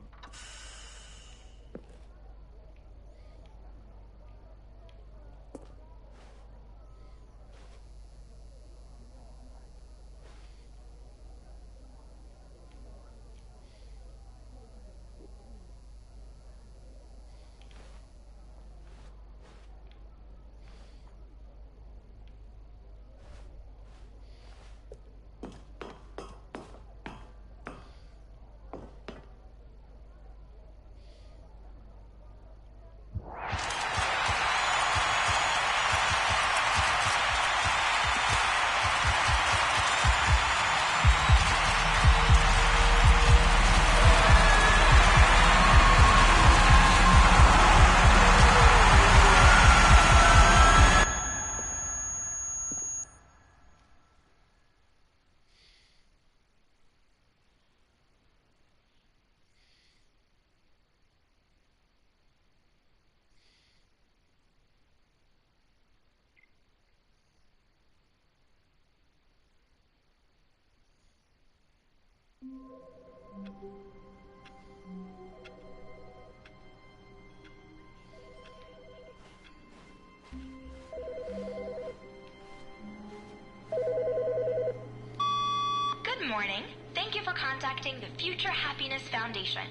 Good morning. Thank you for contacting the Future Happiness Foundation.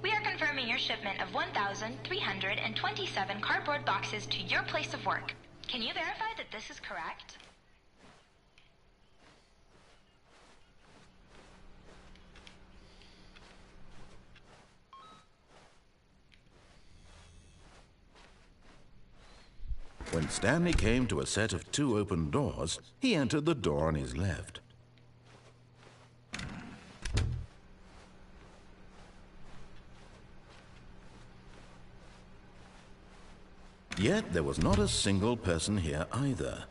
We are confirming your shipment of 1,327 cardboard boxes to your place of work. Can you verify that this is correct? When Stanley came to a set of 2 open doors, he entered the door on his left. Yet there was not a single person here either.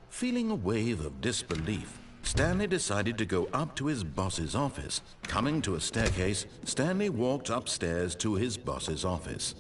Feeling a wave of disbelief, Stanley decided to go up to his boss's office. Coming to a staircase, Stanley walked upstairs to his boss's office.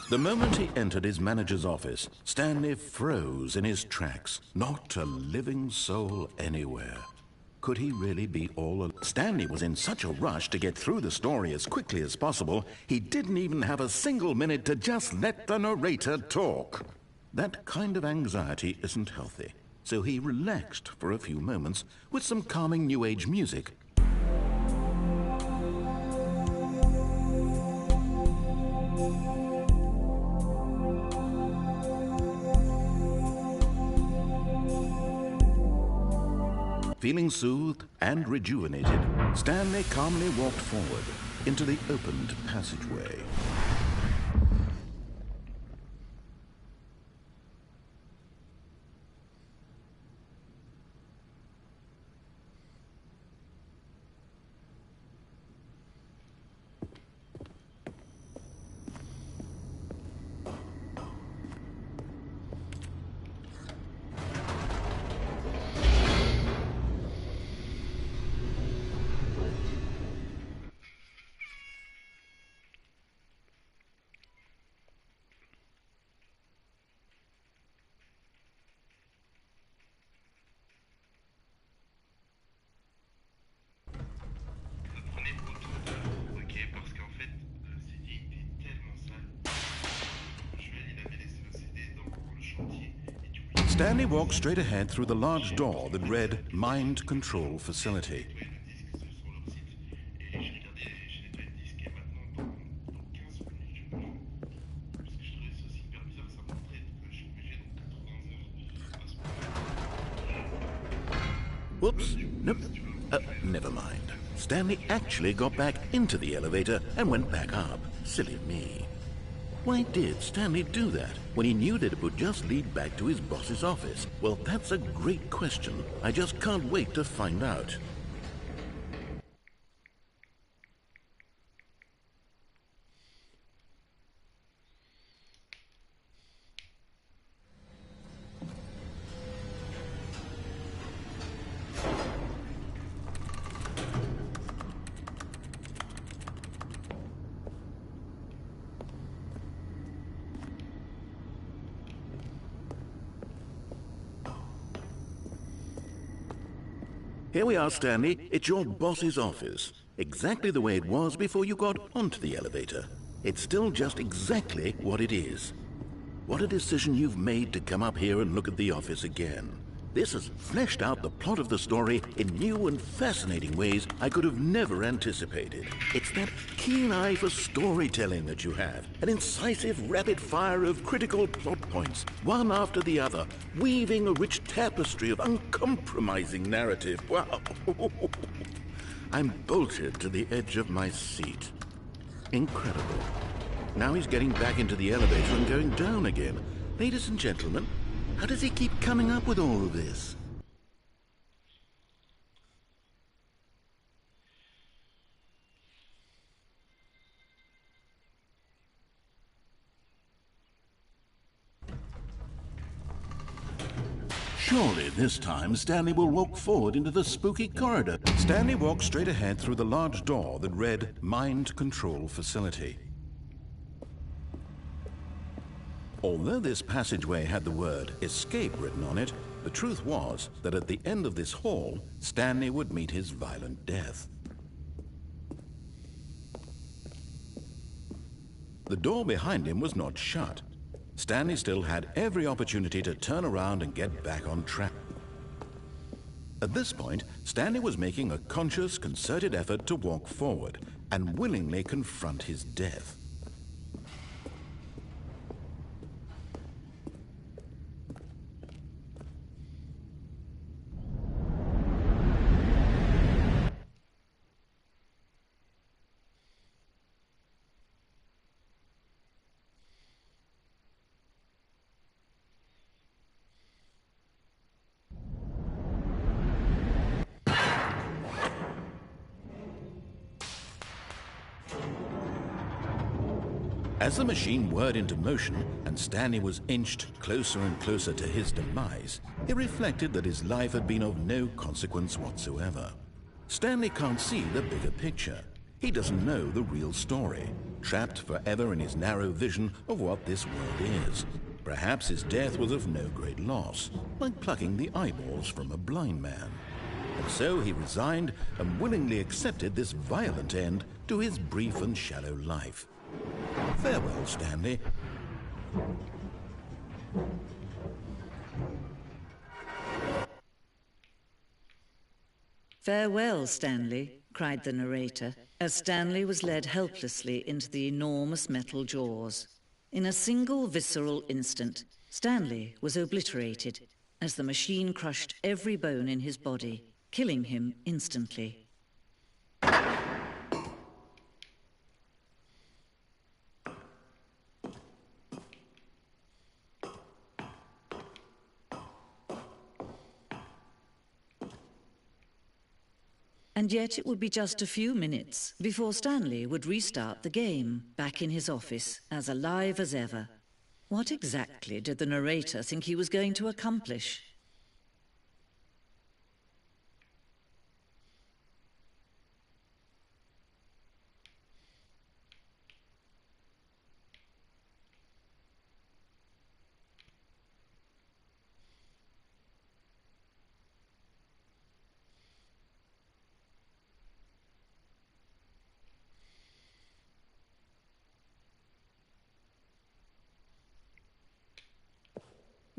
The moment he entered his manager's office, Stanley froze in his tracks. Not a living soul anywhere. Could he really be all alone? Stanley was in such a rush to get through the story as quickly as possible, he didn't even have a single minute to just let the narrator talk. That kind of anxiety isn't healthy, so he relaxed for a few moments with some calming New Age music. Feeling soothed and rejuvenated, Stanley calmly walked forward into the opened passageway. Stanley walked straight ahead through the large door that read Mind Control Facility. Whoops, nope, never mind. Stanley actually got back into the elevator and went back up. Silly me. Why did Stanley do that when he knew that it would just lead back to his boss's office? Well, that's a great question. I just can't wait to find out. Here we are, Stanley. It's your boss's office. Exactly the way it was before you got onto the elevator. It's still just exactly what it is. What a decision you've made to come up here and look at the office again. This has fleshed out the plot of the story in new and fascinating ways I could have never anticipated. It's that keen eye for storytelling that you have, an incisive rapid fire of critical plot points, one after the other, weaving a rich tapestry of uncompromising narrative. Wow! I'm bolted to the edge of my seat. Incredible. Now he's getting back into the elevator and going down again. Ladies and gentlemen, how does he keep coming up with all of this? Surely this time Stanley will walk forward into the spooky corridor. Stanley walked straight ahead through the large door that read Mind Control Facility. Although this passageway had the word escape written on it, the truth was that at the end of this hall, Stanley would meet his violent death. The door behind him was not shut. Stanley still had every opportunity to turn around and get back on track. At this point, Stanley was making a conscious, concerted effort to walk forward and willingly confront his death. As the machine whirred into motion and Stanley was inched closer and closer to his demise, he reflected that his life had been of no consequence whatsoever. Stanley can't see the bigger picture. He doesn't know the real story. trapped forever in his narrow vision of what this world is. Perhaps his death was of no great loss, like plucking the eyeballs from a blind man. And so he resigned and willingly accepted this violent end to his brief and shallow life. Farewell, Stanley. Farewell, Stanley, cried the narrator, as Stanley was led helplessly into the enormous metal jaws. In a single visceral instant, Stanley was obliterated as the machine crushed every bone in his body, killing him instantly. And yet it would be just a few minutes before Stanley would restart the game, back in his office, as alive as ever. What exactly did the narrator think he was going to accomplish?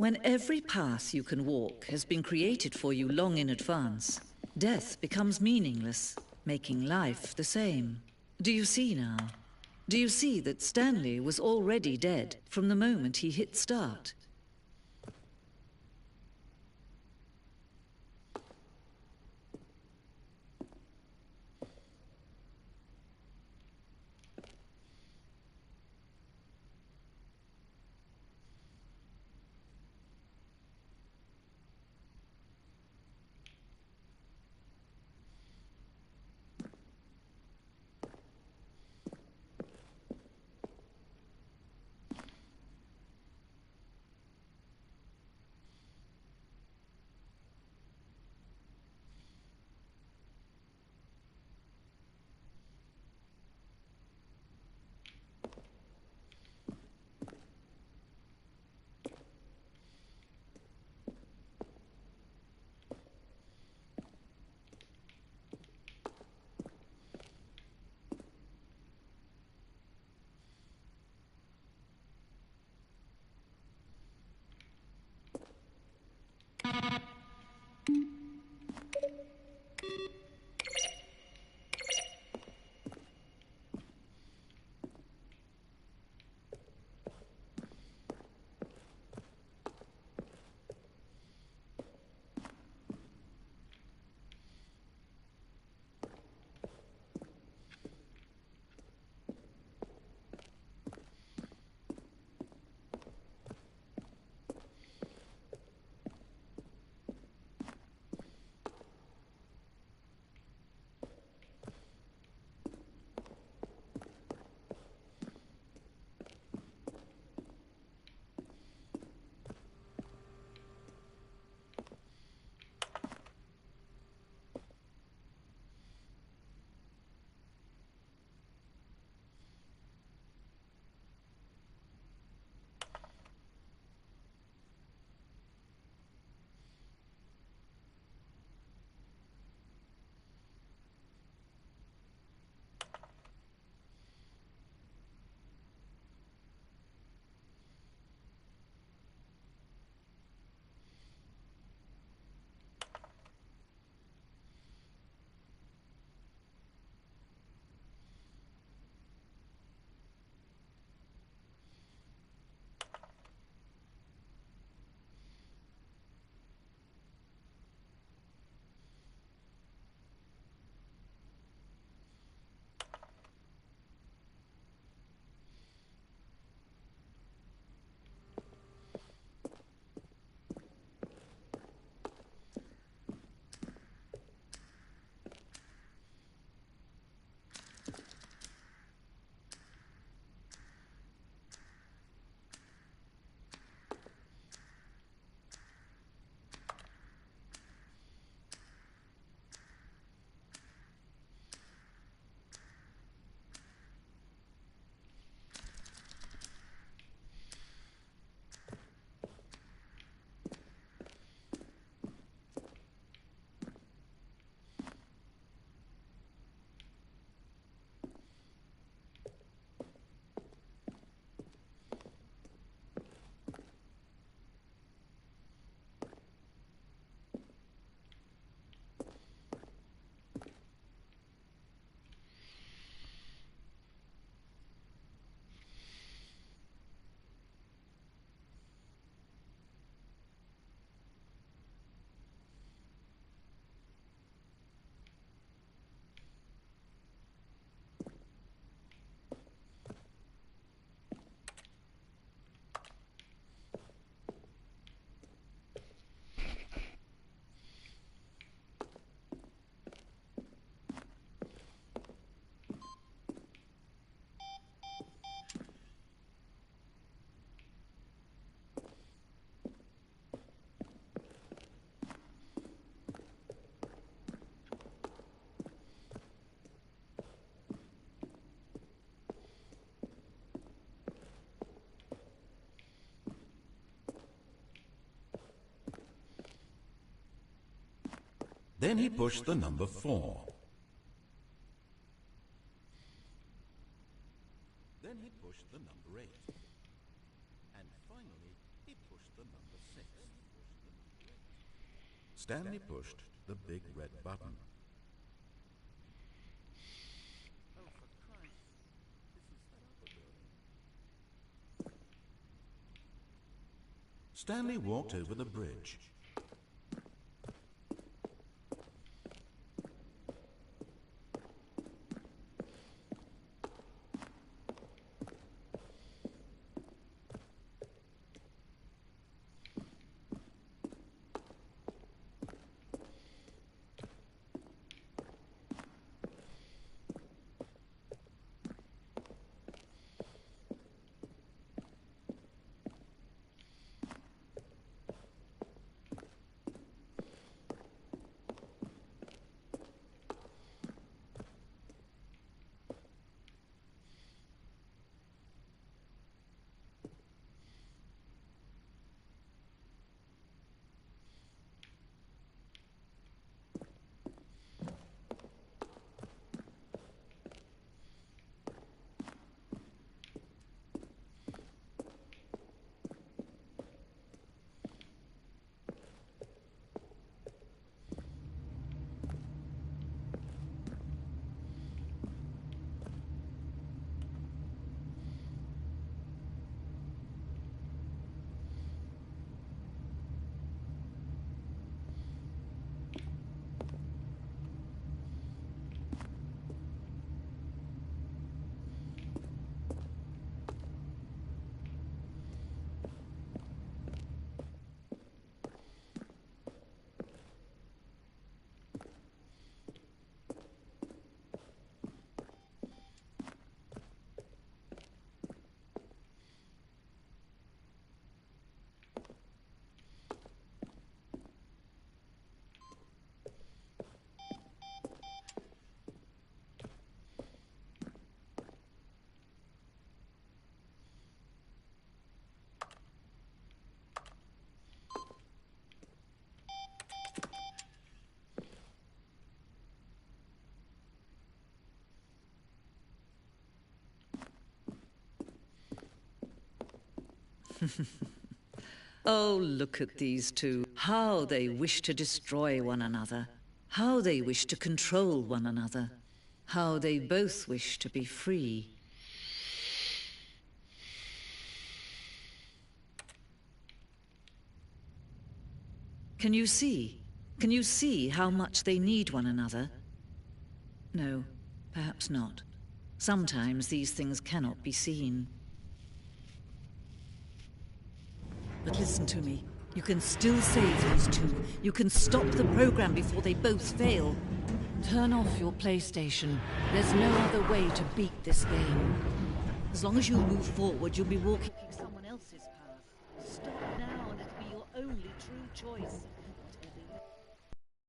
When every path you can walk has been created for you long in advance, death becomes meaningless, making life the same. Do you see now? Do you see that Stanley was already dead from the moment he hit start? Then he pushed the number 4. Then he pushed the number 8. And finally, he pushed the number 6. Stanley pushed the big red button. Oh, for Christ, this is Parable. Stanley walked over the bridge. Oh, look at these two. How they wish to destroy one another. How they wish to control one another. How they both wish to be free. Can you see? Can you see how much they need one another? No, perhaps not. Sometimes these things cannot be seen. But listen to me. You can still save these two. You can stop the program before they both fail. Turn off your PlayStation. There's no other way to beat this game. As long as you move forward, you'll be walking someone else's path. Stop now and it'll be your only true choice.